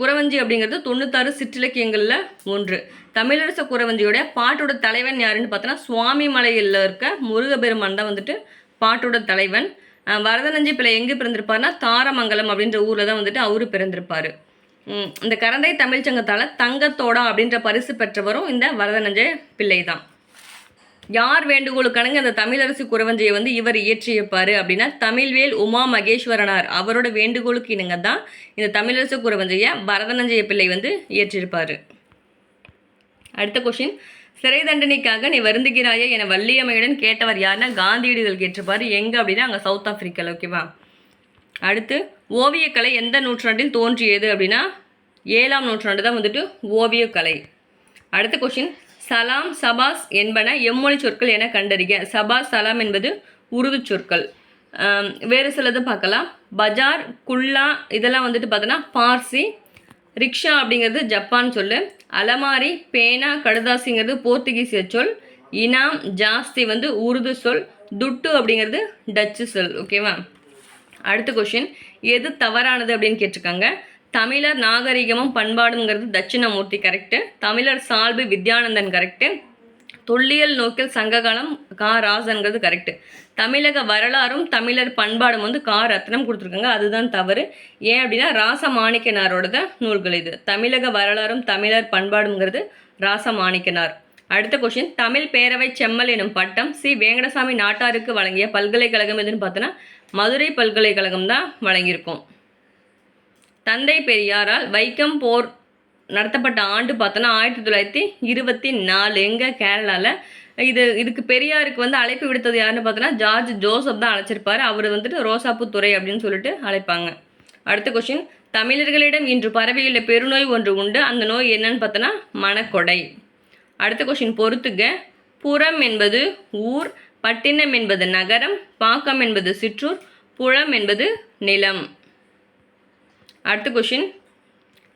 குறவஞ்சி அப்படிங்கிறது 96 சிற்றிலக்கியங்களில் ஒன்று. தமிழரச குறவஞ்சியோட பாட்டோட தலைவன் யாருன்னு பார்த்தோன்னா சுவாமி மலையில் இருக்க முருகபெருமான் தான் வந்துட்டு பாட்டோட தலைவன். வரதநஞ்சை பிள்ளை எங்கே பிறந்திருப்பார்னா தாரமங்கலம் அப்படின்ற ஊரில் தான் வந்துட்டு அவரு பிறந்திருப்பார். இந்த கரந்தை தமிழ் சங்கத்தால் தங்கத்தோடா அப்படின்ற பரிசு பெற்றவரும் இந்த வரதநஞ்சை பிள்ளை தான். யார் வேண்டுகோளுக்கணங்க அந்த தமிழரசு குறவஞ்சியை வந்து இவர் இயற்றியிருப்பார் அப்படின்னா தமிழ்வேல் உமா மகேஸ்வரனார் அவரோட வேண்டுகோளுக்கு இணங்க தான் இந்த தமிழரசு குறவஞ்சியை வரதநஞ்சைய பிள்ளை வந்து இயற்றியிருப்பார். அடுத்த கொஸ்டின், சிறை தண்டனைக்காக நீ வருந்துகிறாயே என வள்ளியம்மையுடன் கேட்டவர் யாருன்னா காந்தியடிகள் கேட்டிருப்பார். எங்கே அப்படின்னா அங்கே சவுத் ஆப்பிரிக்காவில். ஓகேவா? அடுத்து ஓவியக்கலை எந்த நூற்றாண்டில் தோன்றியது அப்படின்னா 7ஆம் நூற்றாண்டு தான் வந்துட்டு ஓவியக்கலை. அடுத்த கொஸ்டின், சலாம் சபாஸ் என்பன எம்மொழி சொற்கள் என கண்டறிக. சபாஸ் சலாம் என்பது உருது சொற்கள். வேறு சிலது பார்க்கலாம். பஜார் குல்லா இதெல்லாம் வந்துட்டு பார்த்தோன்னா பார்சி. ரிக்ஷா அப்படிங்கிறது ஜப்பான் சொல். அலமாரி பேனா கடுதாசிங்கிறது போர்த்துகீசிய சொல். இனாம் ஜாஸ்தி வந்து உருது சொல். துட்டு அப்படிங்கிறது டச்சு சொல். ஓகேவா? அடுத்த கொஸ்டின், எது தவறானது அப்படின்னு கேட்டிருக்காங்க. தமிழர் நாகரிகமும் பண்பாடுங்கிறது தட்சிணாமூர்த்தி கரெக்டு. தமிழர் சால்பு வித்யானந்தன் கரெக்டு. தொல்லியல் நோக்கில் சங்ககாலம் கா ராசன்கிறது கரெக்டு. தமிழக வரலாறும் தமிழர் பண்பாடும் வந்து கா ரத்னம் கொடுத்துருக்காங்க, அதுதான் தவறு. ஏன் அப்படின்னா ராசமாணிக்கனாரோட நூல்கள் இது. தமிழக வரலாறும் தமிழர் பண்பாடுங்கிறது ராசமாணிக்கனார். அடுத்த கொஸ்டின் தமிழ் பேரவை செம்மல் எனும் பட்டம் சி வேங்கடசாமி நாட்டாருக்கு வழங்கிய பல்கலைக்கழகம் எதுன்னு பார்த்தோன்னா மதுரை பல்கலைக்கழகம் தான் வழங்கியிருக்கோம். தந்தை பெரியாரால் வைக்கம் போர் நடத்தப்பட்ட ஆண்டு பார்த்தோன்னா 1924 எங்கே கேரளாவில். இதுக்கு பெரியாருக்கு வந்து அழைப்பு விடுத்தது யாருன்னு பார்த்தோன்னா ஜார்ஜ் ஜோசப் தான் அழைச்சிருப்பார். அவர் வந்துட்டு ரோசாப்பூ துறை அப்படின்னு சொல்லிட்டு அழைப்பாங்க. அடுத்த கொஸ்டின் தமிழர்களிடம் இன்று பரவியுள்ள பெருநோய் ஒன்று உண்டு, அந்த நோய் என்னன்னு பார்த்தோன்னா மனக்கொடை. அடுத்த கொஸ்டின் பொறுத்துக. புறம் என்பது ஊர், பட்டினம் என்பது நகரம், பாக்கம் என்பது சிற்றூர், புலம் என்பது நிலம். அடுத்த கொஸ்டின்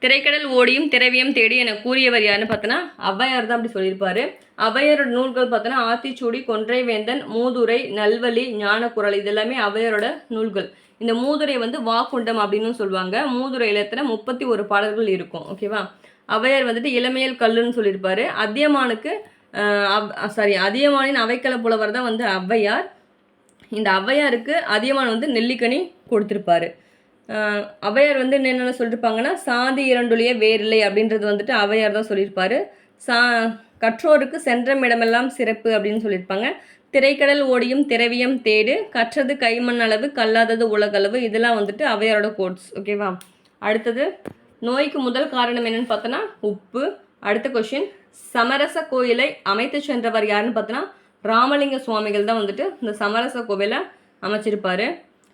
திரைக்கடல் ஓடியும் திரவியம் தேடி என கூறியவர் யாருன்னு பார்த்தோன்னா ஔவையார் தான் அப்படி சொல்லியிருப்பாரு. ஔவையாரோட நூல்கள் பார்த்தோன்னா ஆத்திச்சூடி, கொன்றை வேந்தன், மூதுரை, நல்வழி, ஞானக்குறள் இது எல்லாமே ஔவையாரோட நூல்கள். இந்த மூதுரை வந்து வாக்குண்டம் அப்படின்னு சொல்லுவாங்க. மூதுரையில் எத்தனை 31 பாடல்கள் இருக்கும். ஓகேவா. ஔவையார் வந்துட்டு இளமையல் கல்லுன்னு சொல்லியிருப்பாரு. அதியமானின் அவைக்கள புலவர் தான் வந்து ஔவையார். இந்த ஔவையாருக்கு அதியமான் வந்து நெல்லிக்கனி கொடுத்துருப்பாரு. ஔவையார் வந்து என்னென்ன சொல்லியிருப்பாங்கன்னா சாதி இரண்டுலையே வேறில்லை அப்படின்றது வந்துட்டு ஔவையார் தான் சொல்லியிருப்பாரு. கற்றோருக்கு சென்றமிடமெல்லாம் சிறப்பு அப்படின்னு சொல்லியிருப்பாங்க. திரைக்கடல் ஓடியும் திரவியம் தேடு, கற்றது கைமண் அளவு, கல்லாதது உலகளவு இதெல்லாம் வந்துட்டு ஔவையாரோட கோட்ஸ். ஓகேவா. அடுத்தது நோய்க்கு முதல் காரணம் என்னன்னு பார்த்தோன்னா உப்பு. அடுத்த கொஸ்டின் சமரச கோயிலை அமைத்து சென்றவர் யாருன்னு பார்த்தோன்னா ராமலிங்க சுவாமிகள் தான் வந்துட்டு இந்த சமரச கோவிலை அமைச்சிருப்பாரு.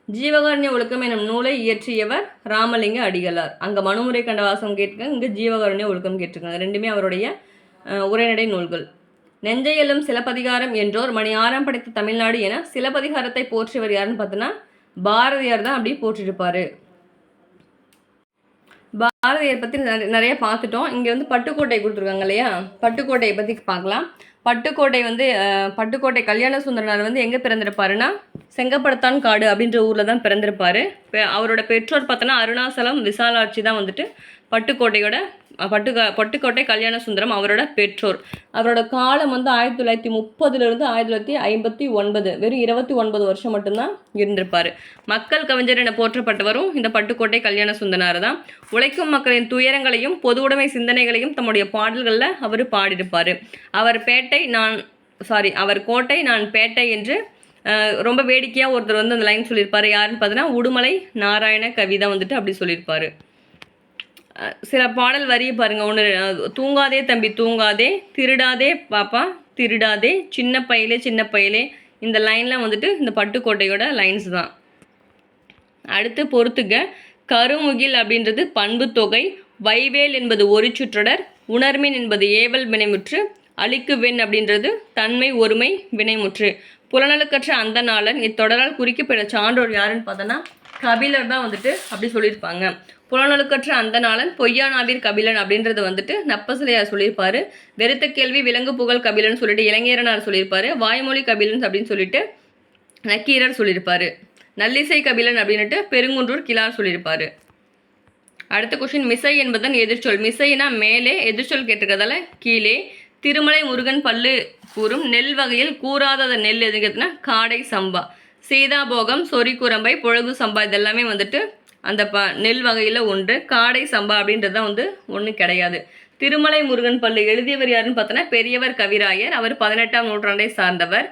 ஜீவகாருண்ய ஒழுக்கம் எனும் நூலை இயற்றியவர் ராமலிங்க அடிகளார். அங்கே மனுமுறை கண்ட வாசகம் கேட்டிருக்காங்க, இங்கே ஜீவகாருண்ய ஒழுக்கம் கேட்டிருக்காங்க. ரெண்டுமே அவருடைய உரைநடை நூல்கள். நெஞ்சையலும் சிலப்பதிகாரம் என்றோர் மணி ஆறாம் படைத்த தமிழ்நாடு என சிலப்பதிகாரத்தை போற்றியவர் யாருன்னு பார்த்தோன்னா பாரதியார் தான் அப்படி போற்றிருப்பாரு. பாரதியார் பற்றி நிறைய பார்த்துட்டோம். இங்கே வந்து பட்டுக்கோட்டை கொடுத்துருக்காங்க இல்லையா, பட்டுக்கோட்டையை பற்றி பார்க்கலாம். பட்டுக்கோட்டை கல்யாண சுந்தரனார் வந்து எங்கே பிறந்திருப்பாருன்னா செங்கப்படத்தான் காடு அப்படின்ற ஊரில் தான் பிறந்திருப்பார். அவரோட பெற்றோர் பார்த்தோன்னா அருணாசலம் விசாலாட்சி தான் வந்துட்டு பட்டுக்கோட்டை கல்யாண சுந்தரம் அவரோட பெற்றோர். அவரோட காலம் வந்து 1930 1959, வெறும் 29 வருஷம் மட்டும்தான் இருந்திருப்பார். மக்கள் கவிஞர் என போற்றப்பட்டவரும் இந்த பட்டுக்கோட்டை கல்யாண சுந்தரனார் தான். உழைக்கும் மக்களின் துயரங்களையும் பொது உடைமை சிந்தனைகளையும் தம்முடைய பாடல்களில் அவர் பாடியிருப்பார். அவர் கோட்டை நான் பேட்டை என்று ரொம்ப வேடிக்கையாக ஒருத்தர் வந்து அந்த லைன் சொல்லியிருப்பார். யாருன்னு பார்த்தோன்னா உடுமலை நாராயண கவி தான் வந்துட்டு அப்படி சொல்லியிருப்பார். சில பாடல் வரியை பாருங்கள். ஒன்று தூங்காதே தம்பி தூங்காதே, திருடாதே பாப்பா திருடாதே, சின்ன பயலே இந்த லைன்லாம் வந்துட்டு இந்த பட்டுக்கோட்டையோட லைன்ஸ் தான். அடுத்து பொறுத்துக. கருமுகில் அப்படின்றது பண்பு தொகை, வைவேல் என்பது ஒரு சுற்றொடர், உணர்மின் என்பது ஏவல் வினைமுற்று, அழிக்கு வெண் அப்படின்றது தன்மை ஒருமை வினைமுற்று, புலனலுக்கற்ற அந்த நாளன் இத்தொடரால் குறிக்கப்பட்ட சான்றோர் யாருன்னு பார்த்தோன்னா கபிலர் தான் வந்துட்டு அப்படி சொல்லியிருப்பாங்க. புலனலுக்கற்ற அந்த நாளன் பொய்யானாவிர் கபிலன் அப்படின்றது வந்துட்டு நப்பசிலையார் சொல்லியிருப்பாரு. வெறுத்த கேள்வி விலங்கு புகழ் கபிலன் சொல்லிட்டு இளைஞரனார் சொல்லியிருப்பாரு. வாய்மொழி கபிலன் அப்படின்னு சொல்லிட்டு நக்கீரர் சொல்லியிருப்பாரு. நல்லிசை கபிலன் அப்படின்ட்டு பெருங்குன்றூர் கிளார் சொல்லியிருப்பாரு. அடுத்த கொஸ்டின் மிசை என்பதன் எதிர்ச்சொல். மிசைனா மேலே, எதிர்ச்சொல் கேட்டிருக்கிறதால கீழே. திருமலை முருகன் பல்லு கூறும் நெல் வகையில் கூறாத நெல் எதுங்கிறதுனா காடை சம்பா. சீதாபோகம், சொறி குரம்பை, பொழகு சம்பா இதெல்லாமே வந்துட்டு அந்த நெல் வகையில் ஒன்று. காடை சம்பா அப்படின்றது தான் வந்து ஒன்று கிடையாது. திருமலை முருகன் பல்லு எழுதியவர் யாருன்னு பார்த்தோன்னா பெரியவர் கவிராயர். அவர் 18ஆம் நூற்றாண்டை சார்ந்தவர்.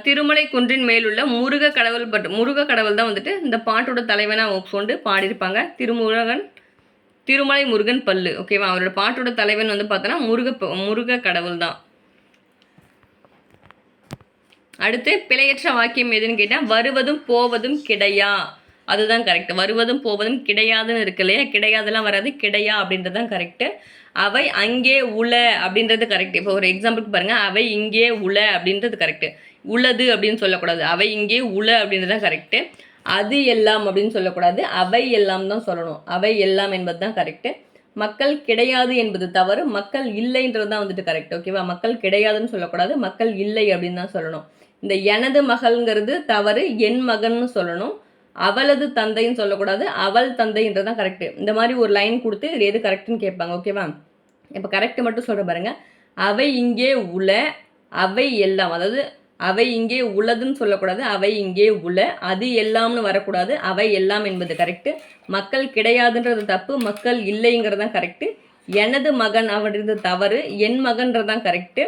திருமலை குன்றின் மேலுள்ள முருக கடவுள் தான் வந்துட்டு இந்த பாட்டோட தலைவனாக கொண்டு பாடியிருப்பாங்க. திருமலை முருகன் பல்லு. ஓகேவா. அவரோட பாட்டோட தலைவன் வந்து பார்த்தோன்னா முருக கடவுள் தான். அடுத்து பிழையற்ற வாக்கியம் எதுன்னு கேட்டால் வருவதும் போவதும் கிடையா, அதுதான் கரெக்ட். வருவதும் போவதும் கிடையாதுன்னு இருக்கு இல்லையா, கிடையாதுலாம் வராது, கிடையா அப்படின்றது தான் கரெக்டு. அவை அங்கே உள அப்படின்றது கரெக்ட். இப்போ ஒரு எக்ஸாம்பிளுக்கு பாருங்கள், அவை இங்கே உள அப்படின்றது கரெக்டு. உள்ளது அப்படின்னு சொல்லக்கூடாது, அவை இங்கே உள அப்படின்றது தான் கரெக்டு. அது எல்லாம் அப்படின்னு சொல்லக்கூடாது, அவை எல்லாம் தான் சொல்லணும். அவை எல்லாம் என்பது தான் கரெக்டு. மக்கள் கிடையாது என்பது தவறு, மக்கள் இல்லைன்றது தான் வந்துட்டு கரெக்ட். ஓகேவா. மக்கள் கிடையாதுன்னு சொல்லக்கூடாது, மக்கள் இல்லை அப்படின்னு தான் சொல்லணும். இந்த எனது மகள்ங்கிறது தவறு, என் மகன்னு சொல்லணும். அவளது தந்தைன்னு சொல்லக்கூடாது, அவள் தந்தைன்றது தான் கரெக்டு. இந்த மாதிரி ஒரு லைன் கொடுத்து இது எது கரெக்டுன்னு கேட்பாங்க. ஓகேவா. இப்போ கரெக்டு மட்டும் சொல்கிற பாருங்க. அவை இங்கே உள, அவை எல்லாம், அதாவது அவை இங்கே உள்ளதுன்னு சொல்லக்கூடாது, அவை இங்கே உள, அது எல்லாம்னு வரக்கூடாது, அவை எல்லாம் என்பது கரெக்டு. மக்கள் கிடையாதுன்றது தப்பு, மக்கள் இல்லைங்கிறது தான் கரெக்டு. எனது மகன் அப்படின்றது தவறு, என் மகன்றது தான் கரெக்டு.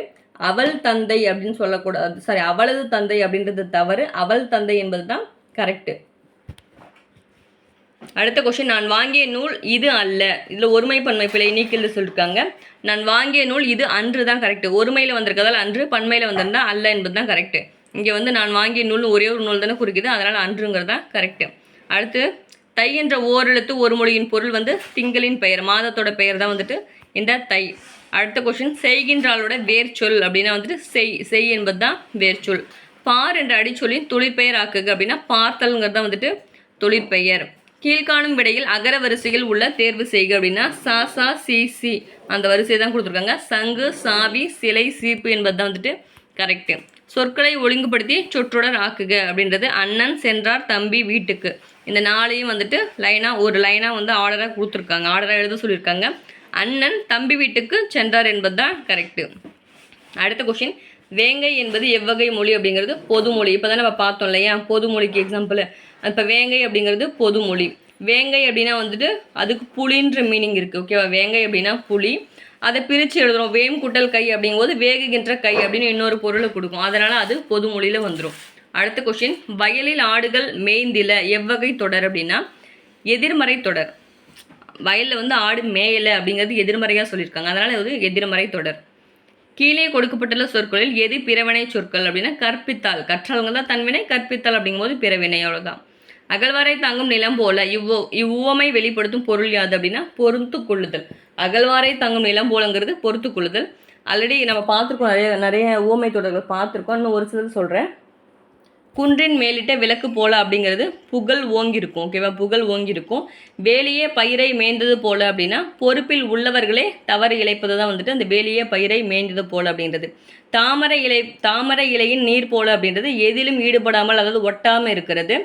அவள் தந்தை அப்படின்னு சொல்லக்கூடாது, சாரி அவளது தந்தை அப்படின்றது தவறு, அவள் தந்தை என்பது தான் கரெக்டு. அடுத்த கொஸ்டின், நான் வாங்கிய நூல் இது அல்ல. இதில் ஒருமை பன்மை பிழை நீக்கில் சொல்லியிருக்காங்க. நான் வாங்கிய நூல் இது அன்று தான் கரெக்டு. ஒருமையில் வந்திருக்கதால் அன்று, பன்மையில் வந்திருந்தா அல்ல என்பது தான் கரெக்டு. இங்கே வந்து நான் வாங்கிய நூல் ஒரே ஒரு நூல் தானே குறிக்குது, அதனால் அன்றுங்கிறது தான் கரெக்டு. அடுத்து, தை என்ற ஓரெழுத்து ஒரு மொழியின் பொருள் வந்து திங்களின் பெயர், மாதத்தோட பெயர் தான் வந்துட்டு இந்த தை. அடுத்த கொஸ்டின், செய்கின்றாளோட வேர்ச்சொல் அப்படின்னா வந்துட்டு செய் என்பது தான் வேர்ச்சொல். பார் என்ற அடிச்சொல்லின் தொழிற்பெயர் ஆக்குக அப்படின்னா பார்த்தல்ங்கிறது தான் வந்துட்டு தொழிற்பெயர். கீழ்காணும் விடையில் அகர வரிசையில் உள்ள தேர்வு செய்க அப்படின்னா சா சி அந்த வரிசையை தான் கொடுத்துருக்காங்க. சங்கு, சாவி, சிலை, சீப்பு என்பது தான் வந்துட்டு கரெக்டு. சொற்களை ஒழுங்குபடுத்தி சொற்றொடர் ஆக்குக அப்படின்றது அண்ணன் சென்றார் தம்பி வீட்டுக்கு. இந்த நாளையும் வந்துட்டு ஒரு லைனாக வந்து ஆர்டராக கொடுத்துருக்காங்க, ஆர்டராக எழுத சொல்லியிருக்காங்க. அண்ணன் தம்பி வீட்டுக்கு சென்றார் என்பது தான் கரெக்டு. அடுத்த கொஸ்டின், வேங்கை என்பது எவ்வகை மொழி அப்படிங்கிறது பொதுமொழி. இப்போ தான் நம்ம பார்த்தோம் இல்லையா பொதுமொழிக்கு எக்ஸாம்பிள். இப்போ வேங்கை அப்படிங்கிறது பொதுமொழி. வேங்கை அப்படின்னா வந்துட்டு அதுக்கு புலின்ற மீனிங் இருக்குது, ஓகேவா. வேங்கை அப்படின்னா புலி. அதை பிரித்து எழுதுகிறோம், வேம் குட்டல் கை அப்படிங்கும்போது வேகுகின்ற கை அப்படின்னு இன்னொரு பொருளை கொடுக்கும், அதனால் அது பொதுமொழியில் வந்துடும். அடுத்த கொஸ்டின், வயலில் ஆடுகள் மேய்ந்தில எவ்வகை தொடர் அப்படின்னா எதிர்மறை தொடர். வயலில் வந்து ஆடு மேயலை அப்படிங்கிறது எதிர்மறையாக சொல்லியிருக்காங்க, அதனால் அது எதிர்மறை தொடர். கீழே கொடுக்கப்பட்டுள்ள சொற்களில் எது பிறவினை சொற்கள் அப்படின்னா கற்பித்தால். கற்றவங்க தான் தன்வினை, கற்பித்தால் அப்படிங்கும்போது பிறவினை, அவ்வளோதான். அகழ்வாரை தாங்கும் நிலம் போல இவ்வுவமை வெளிப்படுத்தும் பொருள் யாது அப்படின்னா பொறுத்து கொள்ளுதல். அகழ்வாரை தாங்கும் நிலம் போலங்கிறது பொறுத்து கொள்ளுதல். ஆல்ரெடி நம்ம பார்த்துருக்கோம், நிறைய உவமை தொடர்கள் பார்த்துருக்கோம். இன்னும் ஒரு சிலர் சொல்கிறேன். குன்றின் மேலிட்ட விளக்கு போல அப்படிங்கிறது புகழ் ஓங்கியிருக்கும், ஓகேவா. புகழ் ஓங்கியிருக்கும். வேலியே பயிரை மேய்ந்தது போல அப்படின்னா பொறுப்பில் உள்ளவர்களே தவறு இழைப்பது தான் வந்துட்டு அந்த வேலியே பயிரை மேய்ந்தது போல அப்படின்றது. தாமரை இலையின் நீர் போல அப்படின்றது எதிலும் ஈடுபடாமல், அதாவது ஒட்டாமல் இருக்கிறது.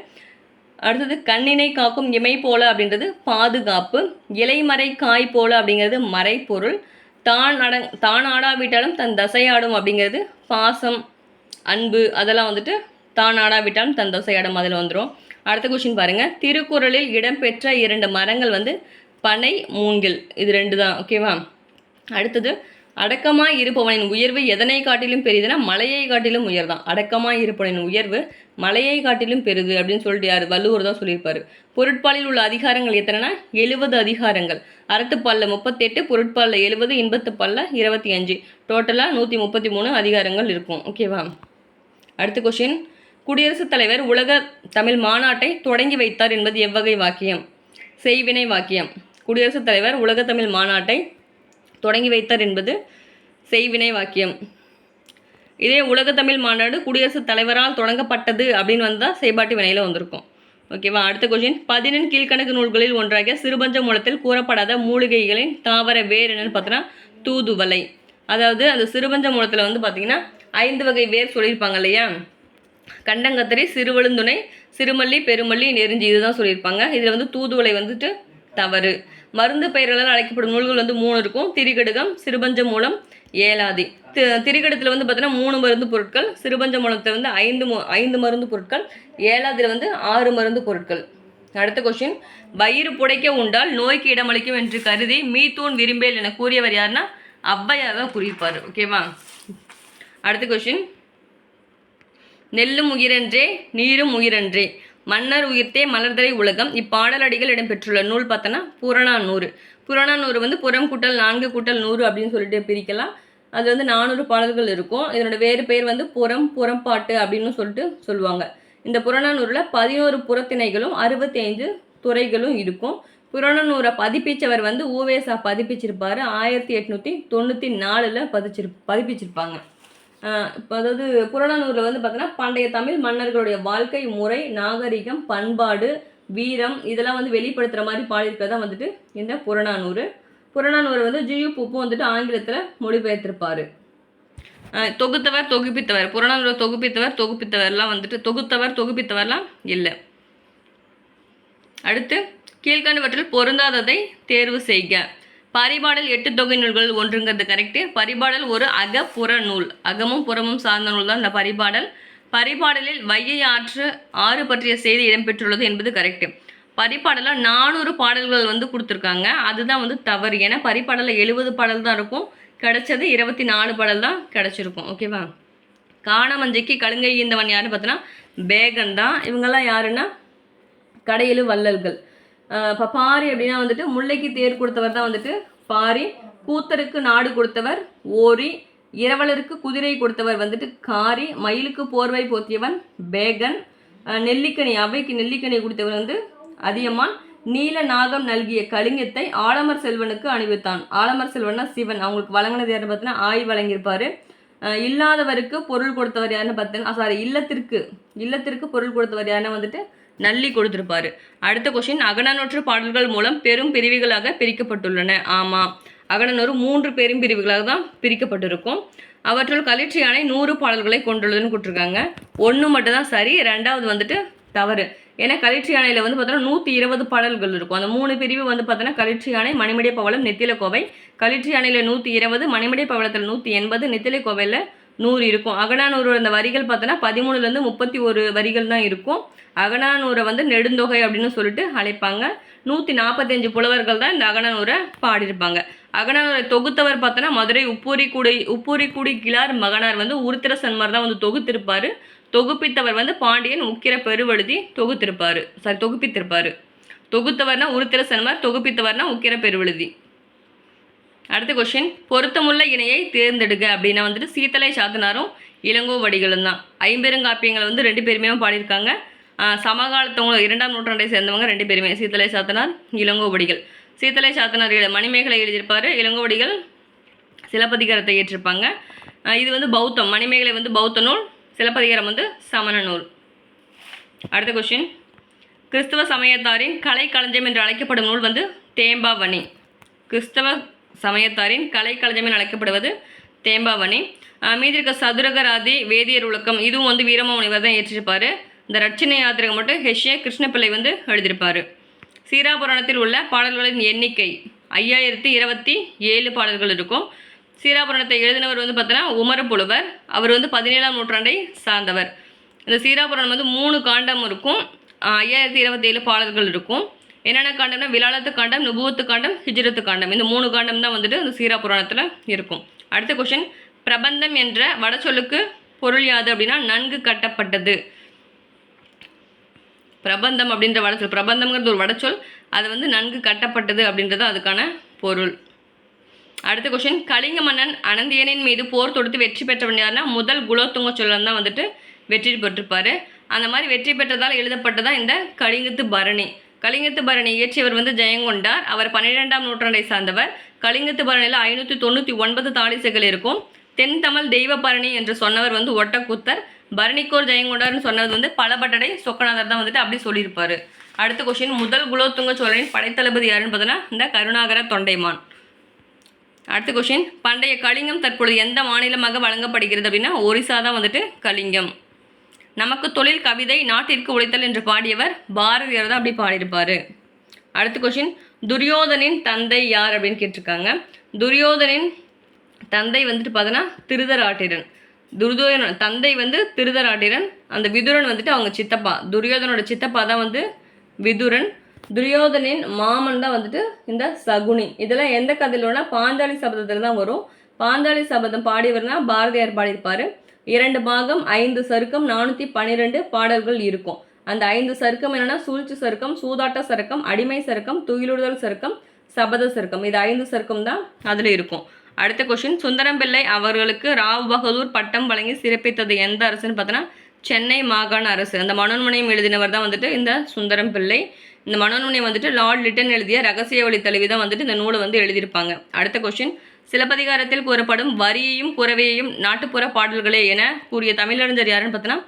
அடுத்தது, கண்ணினை காக்கும் இமை போல அப்படின்றது பாதுகாப்பு. இலைமறை காய் போல அப்படிங்கிறது மறைப்பொருள். தான் ஆடாவிட்டாலும் தன் தசையாடும் அப்படிங்கிறது பாசம், அன்பு, அதெல்லாம் வந்துட்டு தான் ஆடாவிட்டாலும் தன் தசையாடும் அதில் வந்துடும். அடுத்த கொஸ்டின் பாருங்கள். திருக்குறளில் இடம்பெற்ற 2 மரங்கள் வந்து பனை, மூங்கில், இது 2 தான், ஓகேவா. அடுத்தது, அடக்கமாய் இருப்பவனின் உயர்வு எதனை காட்டிலும் பெரிதுனா மலையை காட்டிலும் உயர்தான். அடக்கமாய் இருப்பவனின் உயர்வு மலையை காட்டிலும் பெரிது அப்படின்னு சொல்லிட்டு யார், வள்ளுவர் தான் சொல்லியிருப்பார். பொருட்பாலில் உள்ள அதிகாரங்கள் எத்தனைனா 70 அதிகாரங்கள். அறத்துப்பாலில் 38, பொருட்பாலில் 70, இன்பத்துப்பாலில் 25, டோட்டலாக 133 அதிகாரங்கள் இருக்கும், ஓகேவா. அடுத்த கொஸ்டின், குடியரசுத் தலைவர் உலக தமிழ் மாநாட்டை தொடங்கி வைத்தார் என்பது எவ்வகை வாக்கியம்? செய்வினை வாக்கியம். குடியரசுத் தலைவர் உலக தமிழ் மாநாட்டை தொடங்கி வைத்தார் என்பது செய்வினை வாக்கியம். இதே உலக தமிழ் மாநாடு குடியரசுத் தலைவரால் தொடங்கப்பட்டது அப்படின்னு வந்தால் செய்பாட்டு வினையில் வந்திருக்கும், ஓகேவா. அடுத்த கொஸ்டின், 11 கீழ்கணக்கு நூல்களில் ஒன்றாக சிறுபஞ்ச மூலத்தில் கூறப்படாத மூலிகைகளின் தாவர வேர் என்னன்னு பார்த்தோன்னா தூதுவளை. அதாவது அந்த சிறுபஞ்ச மூலத்தில் வந்து பார்த்திங்கன்னா 5 வகை வேர் சொல்லியிருப்பாங்க இல்லையா. கண்டங்கத்திரி, சிறுவழுந்துணை, சிறுமல்லி, பெருமல்லி, நெருஞ்சி, இதுதான் சொல்லியிருப்பாங்க. இதில் வந்து தூதுவளை வந்துட்டு தவறு. மருந்து பெயர்களால் அழைக்கப்படும் நூல்கள் வந்து 3 இருக்கும். திரிகடுகம், சிறுபஞ்ச மூலம், ஏலாதி. திரிகடத்தில் வந்து பார்த்தீங்கன்னா 3 மருந்து பொருட்கள், சிறுபஞ்ச மூலத்தில் வந்து 5 மருந்து பொருட்கள், ஏலாதியில் வந்து 6 மருந்து பொருட்கள். அடுத்த கொஸ்டின், வயிறு புடைக்க உண்டால் நோய்க்கு இடமளிக்கும் என்று கருதி மீத்தூன் விரும்பேல் என கூறியவர் யாருன்னா ஔவையார் தான் கூறியிருப்பார், ஓகேவா. அடுத்த கொஸ்டின், நெல்லும் உயிரன்றே நீரும் உயிரன்றே மன்னர் உயிர்த்தே மலர்தலை உலகம் இப்பாடலடிகள் இடம்பெற்றுள்ள நூல் பார்த்தோன்னா புறநானூறு. புறநானூறு வந்து புறம் கூட்டல் 4 கூட்டல் 100 அப்படின்னு சொல்லிட்டு பிரிக்கலாம். அது வந்து 400 பாடல்கள் இருக்கும். இதனோட வேறு பெயர் வந்து புறம்பாட்டு அப்படின்னு சொல்லிட்டு சொல்லுவாங்க. இந்த புறநானூறில் 11 புறத்திணைகளும் 65 துறைகளும் இருக்கும். புறநானூரை பதிப்பிச்சவர் வந்து ஊவேசா பதிப்பிச்சிருப்பார். 1894 பதிப்பிச்சிருப்பாங்க. இப்போ அதாவது புறநானூரில் வந்து பார்த்தீங்கன்னா பண்டைய தமிழ் மன்னர்களுடைய வாழ்க்கை முறை, நாகரிகம், பண்பாடு, வீரம், இதெல்லாம் வந்து வெளிப்படுத்துகிற மாதிரி பாடியிருக்கிறதா வந்துட்டு இந்த புறநானூறு. புறநானூறு வந்து ஜியு பூப்பு வந்துட்டு ஆங்கிலத்தில் மொழிபெயர்த்திருப்பார். தொகுப்பித்தவர் புறநானூரை தொகுப்பித்தவர்லாம் வந்துட்டு தொகுப்பித்தவர்லாம் இல்லை. அடுத்து, கீழ்கண்டவற்றில் பொருந்தாததை தேர்வு செய்க. பரிபாடல் 8 தொகை நூல்கள் ஒன்றுங்கிறது கரெக்டு. பரிபாடல் ஒரு அகப்புற நூல், அகமும் புறமும் சார்ந்த நூல் தான் இந்த பரிபாடல். பரிபாடலில் வையை ஆறு பற்றிய செய்தி இடம்பெற்றுள்ளது என்பது கரெக்டு. பரிபாடலில் 400 பாடல்கள் வந்து கொடுத்துருக்காங்க. அதுதான் வந்து தவறு. ஏன்னா பரிபாடலில் 70 பாடல் தான் இருக்கும், கிடைச்சது 24 பாடல் தான் கிடைச்சிருக்கும். ஓகேவா? காணமஞ்சைக்கு கழுங்கை ஈந்தவன் யாருன்னு பார்த்தோன்னா பேகன் தான். இவங்கெல்லாம் யாருன்னா கடையெழு வள்ளல்கள். இப்போ பாரி அப்படின்னா வந்துட்டு முல்லைக்கு தேர் கொடுத்தவர் தான் வந்துட்டு பாரி. கூத்தருக்கு நாடு கொடுத்தவர் ஓரி. இரவலருக்கு குதிரை கொடுத்தவர் வந்துட்டு காரி. மயிலுக்கு போர்வை போத்தியவன் பேகன். நெல்லிக்கனி அவைக்கு நெல்லிக்கனி கொடுத்தவர் வந்து அதியமான். நீல நாகம் நல்கிய கலிங்கத்தை ஆலமர் செல்வனுக்கு அணிவித்தான். ஆலமர் செல்வன்னா சிவன். அவங்களுக்கு வழங்கினது யாருன்னு பார்த்தீங்கன்னா ஆய் வழங்கியிருப்பாரு. இல்லாதவருக்கு பொருள் கொடுத்தவர் யாருன்னு பார்த்தீங்கன்னா இல்லத்திற்கு பொருள் கொடுத்தவர் யாருன்னா வந்துட்டு நல்லி கொடுத்திருப்பாரு. அடுத்த கொஸ்டின், அகநானூற்று பாடல்கள் மூலம் பெரும் பிரிவுகளாக பிரிக்கப்பட்டுள்ளன. ஆமாம், அகநானூறு 3 பெரும் பிரிவுகளாக தான் பிரிக்கப்பட்டிருக்கும். அவற்றுள் களிற்றியானை 100 பாடல்களை கொண்டுள்ளதுன்னு கொடுத்துருக்காங்க. 1 மட்டும் தான் சரி, 2வது வந்துட்டு தவறு. ஏன்னா களிற்றியானையில் வந்து பார்த்தோன்னா 120 பாடல்கள் இருக்கும். அந்த 3 பிரிவு வந்து பார்த்தோன்னா களிற்றியானை, மணிமடை பவளம், நெத்தில கோவை. களிற்றியானையில் 120, மணிமடை பவளத்தில் 180, நெத்தில கோவையில் 100 இருக்கும். அகநானூறு அந்த வரிகள் பார்த்தோன்னா 13லேருந்து 31 வரிகள் தான் இருக்கும். அகநானூரை வந்து நெடுந்தொகை அப்படின்னு சொல்லிட்டு அழைப்பாங்க. 145 புலவர்கள் தான் இந்த அகநானூரை பாடியிருப்பாங்க. அகநானூரை தொகுத்தவர் பார்த்தோன்னா மதுரை உப்பூரிக்குடி கிளார் மகனார் வந்து உருத்திர சன்மார் தான் வந்து தொகுத்திருப்பார். தொகுப்பித்தவர் வந்து பாண்டியன் உக்கிர பெருவழுதி தொகுப்பித்திருப்பார். தொகுத்தவர்னா உருத்திர சன்மார், தொகுப்பித்தவர்னா உக்கிர பெருவழுதி. அடுத்த கொஸ்டின், பொருத்தமுள்ள இணையை தேர்ந்தெடுக்க அப்படின்னா வந்துட்டு சீத்தலை சாத்தனாரும் இளங்கோவடிகளும் தான். ஐம்பெருங்காப்பியங்கள் வந்து 2 பேருமே பாடியிருக்காங்க. சமகாலத்தவங்க 2ஆம் நூற்றாண்டை சேர்ந்தவங்க 2 பேருமே, சீத்தலை சாத்தனார், இளங்கோவடிகள். சீத்தலை சாத்தனார் மணிமேகலை எழுதியிருப்பார். இளங்கோவடிகள் சிலப்பதிகாரத்தை ஏற்றிருப்பாங்க. இது வந்து பௌத்தம். மணிமேகலை வந்து பௌத்த நூல், சிலப்பதிகாரம் வந்து சமண நூல். அடுத்த கொஸ்டின், கிறிஸ்தவ சமயத்தாரின் கலை களஞ்சியம் என்று அழைக்கப்படும் நூல் வந்து தேம்பாவணி. கிறிஸ்தவ சமயத்தாரின் கலை களஞ்சியம் என்று அழைக்கப்படுவது தேம்பாவணி. மீதி இருக்க சதுரகராதி, வேதியர் உலக்கம், இதுவும் வந்து வீரம முனிவர் தான் ஏற்றிருப்பார். இந்த ரட்சணை யாத்திரை மட்டும் ஹெஷ்ய கிருஷ்ணப்பிள்ளை வந்து எழுதியிருப்பார். சீராபுராணத்தில் உள்ள பாடல்களின் எண்ணிக்கை 5027 பாடல்கள் இருக்கும். சீராபுராணத்தை எழுதினவர் வந்து பார்த்தோன்னா உமரப்புலவர். அவர் வந்து 17ஆம் நூற்றாண்டை சார்ந்தவர். இந்த சீராபுராணம் வந்து 3 காண்டம் இருக்கும். 5027 பாடல்கள் இருக்கும். என்னென்ன காண்டம்னா விலாலத்து காண்டம், நுபுவத்து காண்டம், ஹிஜ்ரத்து காண்டம். இந்த 3 காண்டம் தான் வந்துட்டு இந்த சீராபுராணத்தில் இருக்கும். அடுத்த கொஸ்டின், பிரபந்தம் என்ற வடச்சொல்லுக்கு பொருள் யாது அப்படின்னா நன்கு கட்டப்பட்டது. பிரபந்தம் அப்படின்ற வடச்சொல், பிரபந்தம்ங்கிறது ஒரு வடச்சொல், அது வந்து நன்கு கட்டப்பட்டது அப்படின்றது அதுக்கான பொருள். அடுத்த கொஸ்டின், கலிங்க மன்னன் அனந்தியனின் மீது போர் தொடுத்து வெற்றி பெற்றவன் யாருன்னா முதல் குலோத்துங்க சோழன் தான் வந்துட்டு வெற்றி பெற்றிருப்பார். அந்த மாதிரி வெற்றி பெற்றதால் எழுதப்பட்டதான் இந்த கலிங்கத்து பரணி. கலிங்கத்து பரணி இயற்றியவர் வந்து ஜெயங்கொண்டார். அவர் 12ஆம் நூற்றாண்டை சார்ந்தவர். கலிங்கத்து பரணியில் 599 தாளிசைகள் இருக்கும். தென் தமிழ் தெய்வ பரணி என்று சொன்னவர் வந்து ஒட்டக்கூத்தர். பரணிக்கோர் ஜெயங்கொண்டார்னு சொன்னது வந்து பலபட்டடை சொக்கநாதர் தான் வந்துட்டு அப்படி சொல்லியிருப்பார். அடுத்த கொஸ்டின், முதல் குலோத்துங்க சோழனின் படைத்தளபதி யாருன்னு பார்த்தோன்னா இந்த கருணாகர தொண்டைமான். அடுத்த கொஸ்டின், பண்டைய கலிங்கம் தற்பொழுது எந்த மாநிலமாக வழங்கப்படுகிறது அப்படின்னா ஒரிசா தான் வந்துட்டு கலிங்கம். நமக்கு தொழில் கவிதை நாட்டிற்கு உழைத்தல் என்று பாடியவர் பாரதியார் தான் அப்படி பாடியிருப்பார். அடுத்த கொஸ்டின், துரியோதனின் தந்தை யார் அப்படின்னு கேட்டிருக்காங்க. துரியோதனின் தந்தை வந்துட்டு பார்த்தோன்னா திருதராட்டிரன். துரியோதன தந்தை வந்து திருதராட்டிரன். அந்த விதுரன் வந்துட்டு அவங்க சித்தப்பா. துரியோதனோட சித்தப்பா தான் வந்து விதுரன். துரியோதனின் மாமன் தான் வந்துட்டு இந்த சகுனி. இதெல்லாம் எந்த கதையில் வரும்னா பாஞ்சாலி சபதத்தில் தான் வரும். பாஞ்சாலி சபதம் பாடியவர்னா பாரதியார் பாடியிருப்பார். 2 பாகம் 5 சருக்கம் 412 பாடல்கள் இருக்கும். அந்த 5 சருக்கம் என்னன்னா சூழ்ச்சி சருக்கம், சூதாட்ட சருக்கம், அடிமை சருக்கம், துயிலுறுதல் சருக்கம், சபத சருக்கம். இது 5 சருக்கம் தான் அதில் இருக்கும். அடுத்த கொஸ்டின், சுந்தரம் பிள்ளை அவர்களுக்கு ராவ் பகதூர் பட்டம் வழங்கி சிறப்பித்தது எந்த அரசுன்னு பார்த்தோன்னா சென்னை மாகாண அரசு. அந்த மனோன்மணியம் எழுதினவர் தான் வந்துட்டு இந்த சுந்தரம் பிள்ளை. இந்த மனோன்மணியம் வந்துட்டு லார்ட் லிட்டன் எழுதிய ரகசிய வழி தழுவி தான் வந்துட்டு இந்த நூலை வந்து எழுதியிருப்பாங்க. அடுத்த கொஸ்டின், சிலப்பதிகாரத்தில் கூறப்படும் வரியையும் குறவையையும் நாட்டுப்புற பாடல்களே என கூறிய தமிழறிஞர் யாருன்னு பார்த்தோன்னா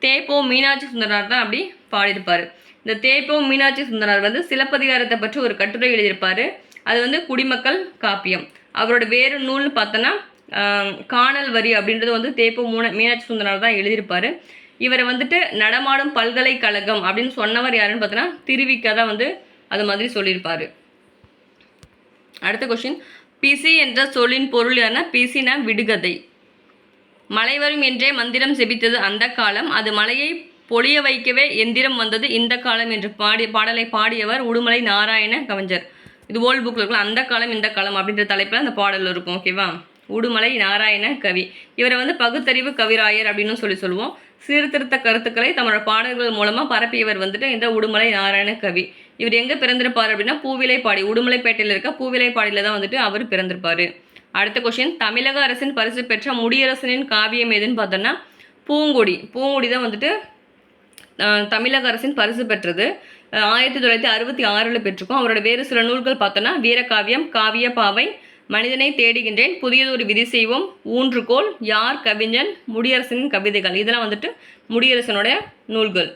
தேப்போ மீனாட்சி சுந்தரனார் தான் அப்படி பாடியிருப்பார். இந்த தேப்போ மீனாட்சி சுந்தரனார் வந்து சிலப்பதிகாரத்தை பற்றி ஒரு கட்டுரை எழுதியிருப்பார். அது வந்து குடிமக்கள் காப்பியம். அவரோட வேறு நூல்னு பார்த்தோன்னா காணல் வரி அப்படின்றது வந்து தேப்போ மீனாட்சி சுந்தரனார் தான் எழுதியிருப்பார். இவரை வந்துட்டு நடமாடும் பல்கலைக்கழகம் அப்படின்னு சொன்னவர் யாருன்னு பார்த்தோன்னா திருவிக்கா தான் வந்து அது மாதிரி சொல்லியிருப்பார். அடுத்த கொஸ்டின், பிசி என்ற சொல்லின் பொருள் யாருன்னா பிசினா விடுகதை. மழை வரும் என்றே மந்திரம் செபித்தது அந்த காலம், அது மழையை பொழிய வைக்கவே எந்திரம் வந்தது இந்த காலம் என்று பாடலை பாடியவர் உடுமலை நாராயண கவிஞர். இது ஓல்ட் புக்கில் இருக்கலாம். அந்த காலம் இந்த காலம் அப்படின்ற தலைப்பில் அந்த பாடல் இருக்கும். ஓகேவா? உடுமலை நாராயண கவி. இவரை வந்து பகுத்தறிவு கவிராயர் அப்படின்னு சொல்லுவோம். சீர்திருத்த கருத்துக்களை தன்னோட பாடல்கள் மூலமாக பரப்பியவர் வந்துட்டு இந்த உடுமலை நாராயண கவி. இவர் எங்கே பிறந்திருப்பார் அப்படின்னா பூவிலைப்பாடி, உடுமலைப்பேட்டையில் இருக்க பூவிலைப்பாடியில் தான் வந்துட்டு அவர் பிறந்திருப்பார். அடுத்த கொஸ்டின், தமிழக அரசின் பரிசு பெற்ற முடியரசனின் காவியம் எதுன்னு பார்த்தோன்னா பூங்கொடி. பூங்கொடி தான் வந்துட்டு தமிழக அரசின் பரிசு பெற்றது. 1966 பெற்றிருக்கோம். அவரோட வேறு சில நூல்கள் பார்த்தோன்னா வீரகாவியம், காவிய பாவை, மனிதனை தேடுகின்றேன், புதியதொரு விதி செய்வோம், ஊன்றுகோல், யார் கவிஞன், முடியரசனின் கவிதைகள். இதெல்லாம் வந்துட்டு முடியரசனுடைய நூல்கள்.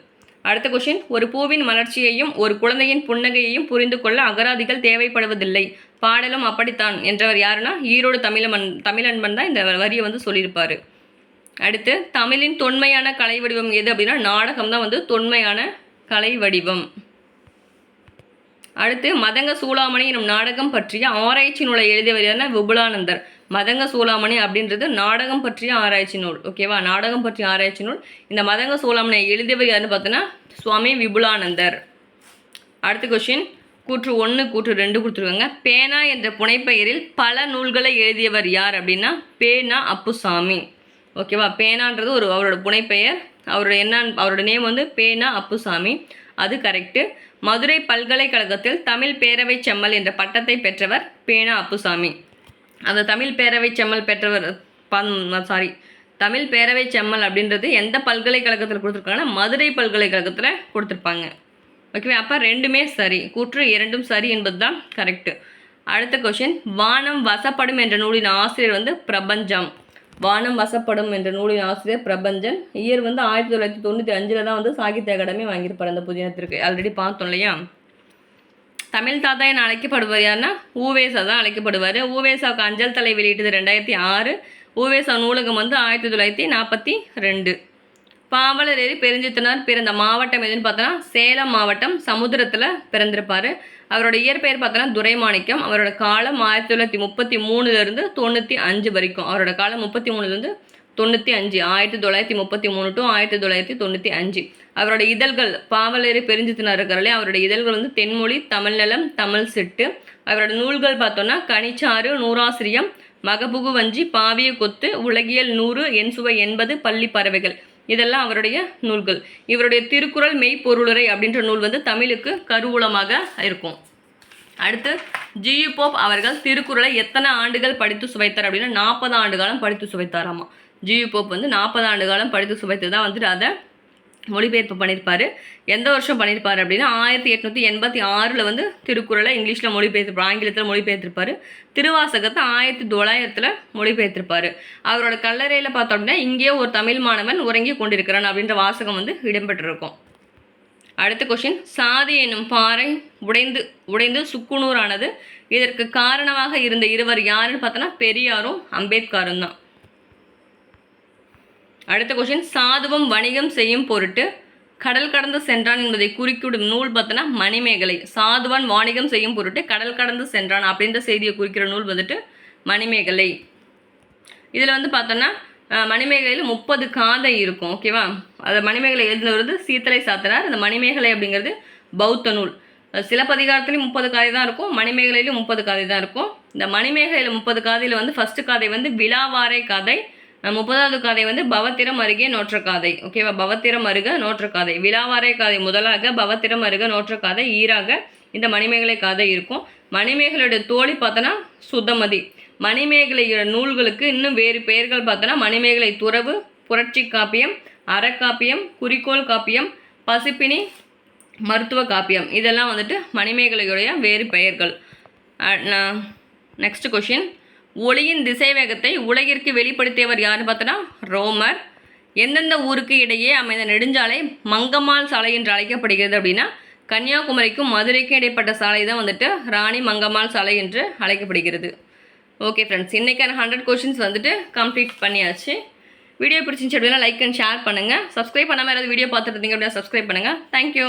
அடுத்த கொஸ்டின், ஒரு பூவின் மலர்ச்சியையும் ஒரு குழந்தையின் புன்னகையையும் புரிந்து கொள்ள அகராதிகள் தேவைப்படுவதில்லை, பாடலும் அப்படித்தான் என்றவர் யாருன்னா ஈரோடு தமிழன்பன் தான் இந்த வரியை வந்து சொல்லியிருப்பார். அடுத்து, தமிழின் தொன்மையான கலை வடிவம் எது அப்படின்னா நாடகம் தான் வந்து தொன்மையான கலை வடிவம். அடுத்து, மதங்க சூளாமணி எனும் நாடகம் பற்றிய ஆராய்ச்சி நூலை எழுதியவர் யாருன்னா விபுலானந்தர். மதங்க சூளாமணி அப்படின்றது நாடகம் பற்றிய ஆராய்ச்சி நூல். ஓகேவா? நாடகம் பற்றிய ஆராய்ச்சி நூல். இந்த மதங்க சூளாமணியை எழுதியவர் யாருன்னு பார்த்தோன்னா சுவாமி விபுலானந்தர். அடுத்த கொஸ்டின், கூற்று 1 கூற்று 2 கொடுத்துருக்காங்க. பேனா என்ற புனைப்பெயரில் பல நூல்களை எழுதியவர் யார் அப்படின்னா பேனா அப்புசாமி. ஓகேவா? பேனான்றது அவரோட புனைப்பெயர். அவரோட நேம் வந்து பேனா அப்புசாமி. அது கரெக்டு. மதுரை பல்கலைக்கழகத்தில் தமிழ் பேரவை செம்மல் என்ற பட்டத்தை பெற்றவர் பேனா அப்புசாமி. அந்த தமிழ் பேரவை செம்மல் பெற்றவர் தமிழ் பேரவை செம்மல் அப்படின்றது எந்த பல்கலைக்கழகத்தில் கொடுத்துருக்காங்கன்னா மதுரை பல்கலைக்கழகத்தில் கொடுத்துருப்பாங்க. ஓகேவா? அப்போ 2மே சரி. கூற்று 2ம் சரி என்பது தான் கரெக்டு. அடுத்த கொஸ்டின், வானம் வசப்படும் என்ற நூலின் ஆசிரியர் வந்து பிரபஞ்சம். வானம் வசப்படும் என்ற நூலின் ஆசிரியர் பிரபஞ்சன். இயர் வந்து 1995 தான் வந்து சாகித்ய அகாடமி வாங்கியிருப்பார் அந்த புதினத்திற்கு. ஆல்ரெடி பார்த்தோம் இல்லையா? தமிழ் தாத்தா என அழைக்கப்படுவார் யாருன்னா ஊவேசா தான் அழைக்கப்படுவார். ஊவேசாவுக்கு அஞ்சல் தலை வெளியிட்டது 2006. ஊவேசா நூலகம் வந்து 1942. பாவலர் ஏறி பெருஞ்சித்தனார் பிறந்த மாவட்டம் எதுன்னு பார்த்தோன்னா சேலம் மாவட்டம், சமுத்திரத்தில் பிறந்திருப்பார். அவரோட இயற்பெயர் பார்த்தோன்னா துரைமாணிக்கம். அவரோட காலம் 1933 95 வரைக்கும். அவரோட காலம் 33 95, 1933 to 1995. அவரோட இதழ்கள் பாவலரி பெருஞ்சித்தனார் இருக்கிறாலே அவரோட இதழ்கள் வந்து தென்மொழி, தமிழ்நலம், தமிழ் சிட்டு. அவரோட நூல்கள் பார்த்தோன்னா கனிச்சாறு, நூறாசிரியம், மகபுகு வஞ்சி, பாவிய கொத்து, உலகியல் 100, என் சுவை 80, பள்ளி பறவைகள். இதெல்லாம் அவருடைய நூல்கள். இவருடைய திருக்குறள் மெய்ப்பொருளுரை அப்படின்ற நூல் வந்து தமிழுக்கு கருவூலமாக இருக்கும். அடுத்து, ஜியு போப் அவர்கள் திருக்குறளை எத்தனை ஆண்டுகள் படித்து சுவைத்தார் அப்படின்னா 40 ஆண்டு காலம் படித்து சுவைத்தாராமா. ஜியு போப் வந்து 40 ஆண்டு காலம் படித்து சுவைத்து தான் வந்துட்டு அதை மொழிபெயர்ப்பு பண்ணியிருப்பார். எந்த வருஷம் பண்ணியிருப்பார் அப்படின்னா 1886 வந்து திருக்குறளை இங்கிலீஷில் மொழிபெயர்த்திருப்பார், ஆங்கிலத்தில் மொழிபெயர்த்திருப்பார். திருவாசகத்தை 1900 மொழிபெயர்த்திருப்பார். அவரோட கல்லறையில் பார்த்தோம் அப்படின்னா இங்கேயே ஒரு தமிழ் மாணவன் உறங்கி கொண்டிருக்கிறான் அப்படின்ற வாசகம் வந்து இடம்பெற்றிருக்கும். அடுத்த கொஸ்டின், சாதி என்னும் பாறை உடைந்து சுக்குநூறானது. இதற்கு காரணமாக இருந்த இருவர் யாருன்னு பார்த்தோன்னா பெரியாரும் அம்பேத்கரும் தான். அடுத்த கொஸ்டின், சாதுவம் வணிகம் செய்யும் பொருட்டு கடல் கடந்து சென்றான் என்பதை குறிக்கிடும் நூல் பார்த்தோன்னா மணிமேகலை. சாதுவான் வாணிகம் செய்யும் பொருட்டு கடல் கடந்து சென்றான் அப்படின்ற செய்தியை குறிக்கிற நூல் வந்துட்டு மணிமேகலை. இதில் வந்து பார்த்தோன்னா மணிமேகலையில் 30 காதை இருக்கும். ஓகேவா? அதை மணிமேகலை எழுதினது சீத்தலை சாத்தனார். அந்த மணிமேகலை அப்படிங்கிறது பௌத்த நூல். சிலப்பதிகாரத்துலேயும் 30 காதை தான் இருக்கும், மணிமேகலையிலும் 30 காதை தான் இருக்கும். இந்த மணிமேகலையில் 30 காதையில் வந்து ஃபஸ்ட்டு காதை வந்து விழாவாரை காதை, 30வது காதை வந்து பவத்திரம் அருகே நோற்ற காதை. ஓகேவா? பவத்திரம் அருக நோற்ற காதை. விழாவாரை காதை முதலாக, பவத்திரம் அருக நோற்ற காதை ஈராக இந்த மணிமேகலை காதை இருக்கும். மணிமேகலையோட தோழி பார்த்தோன்னா சுதமதி. மணிமேகலையோட நூல்களுக்கு இன்னும் வேறு பெயர்கள் பார்த்தோன்னா மணிமேகலை துறவு, புரட்சி காப்பியம், அறக்காப்பியம், குறிக்கோள் காப்பியம், பசிப்பினி, மருத்துவ காப்பியம். இதெல்லாம் வந்துட்டு மணிமேகலையுடைய வேறு பெயர்கள். நெக்ஸ்ட் கொஷின், ஒளியின் திசைவேகத்தை உலகிற்கு வெளிப்படுத்தியவர் யாருன்னு பார்த்தோன்னா ரோமர். எந்தெந்த ஊருக்கு இடையே அமைந்த நெடுஞ்சாலை மங்கம்மாள் சாலை என்று அழைக்கப்படுகிறது அப்படின்னா கன்னியாகுமரிக்கும் மதுரைக்கும் இடைப்பட்ட சாலை தான் வந்துட்டு ராணி மங்கம்மாள் சாலை என்று அழைக்கப்படுகிறது. ஓகே ஃப்ரெண்ட்ஸ், இன்றைக்கான 100 கொஷின்ஸ் வந்துட்டு கம்ப்ளீட் பண்ணியாச்சு. வீடியோ பிடிச்சிருந்துச்சு அப்படின்னா லைக் அண்ட் ஷேர் பண்ணுங்கள். சப்ஸ்கிரைப் பண்ணாமல் யாராவது வீடியோ பார்த்துட்டு இருந்தீங்க அப்படின்னா சப்ஸ்கிரைப் பண்ணுங்கள். தேங்க்யூ.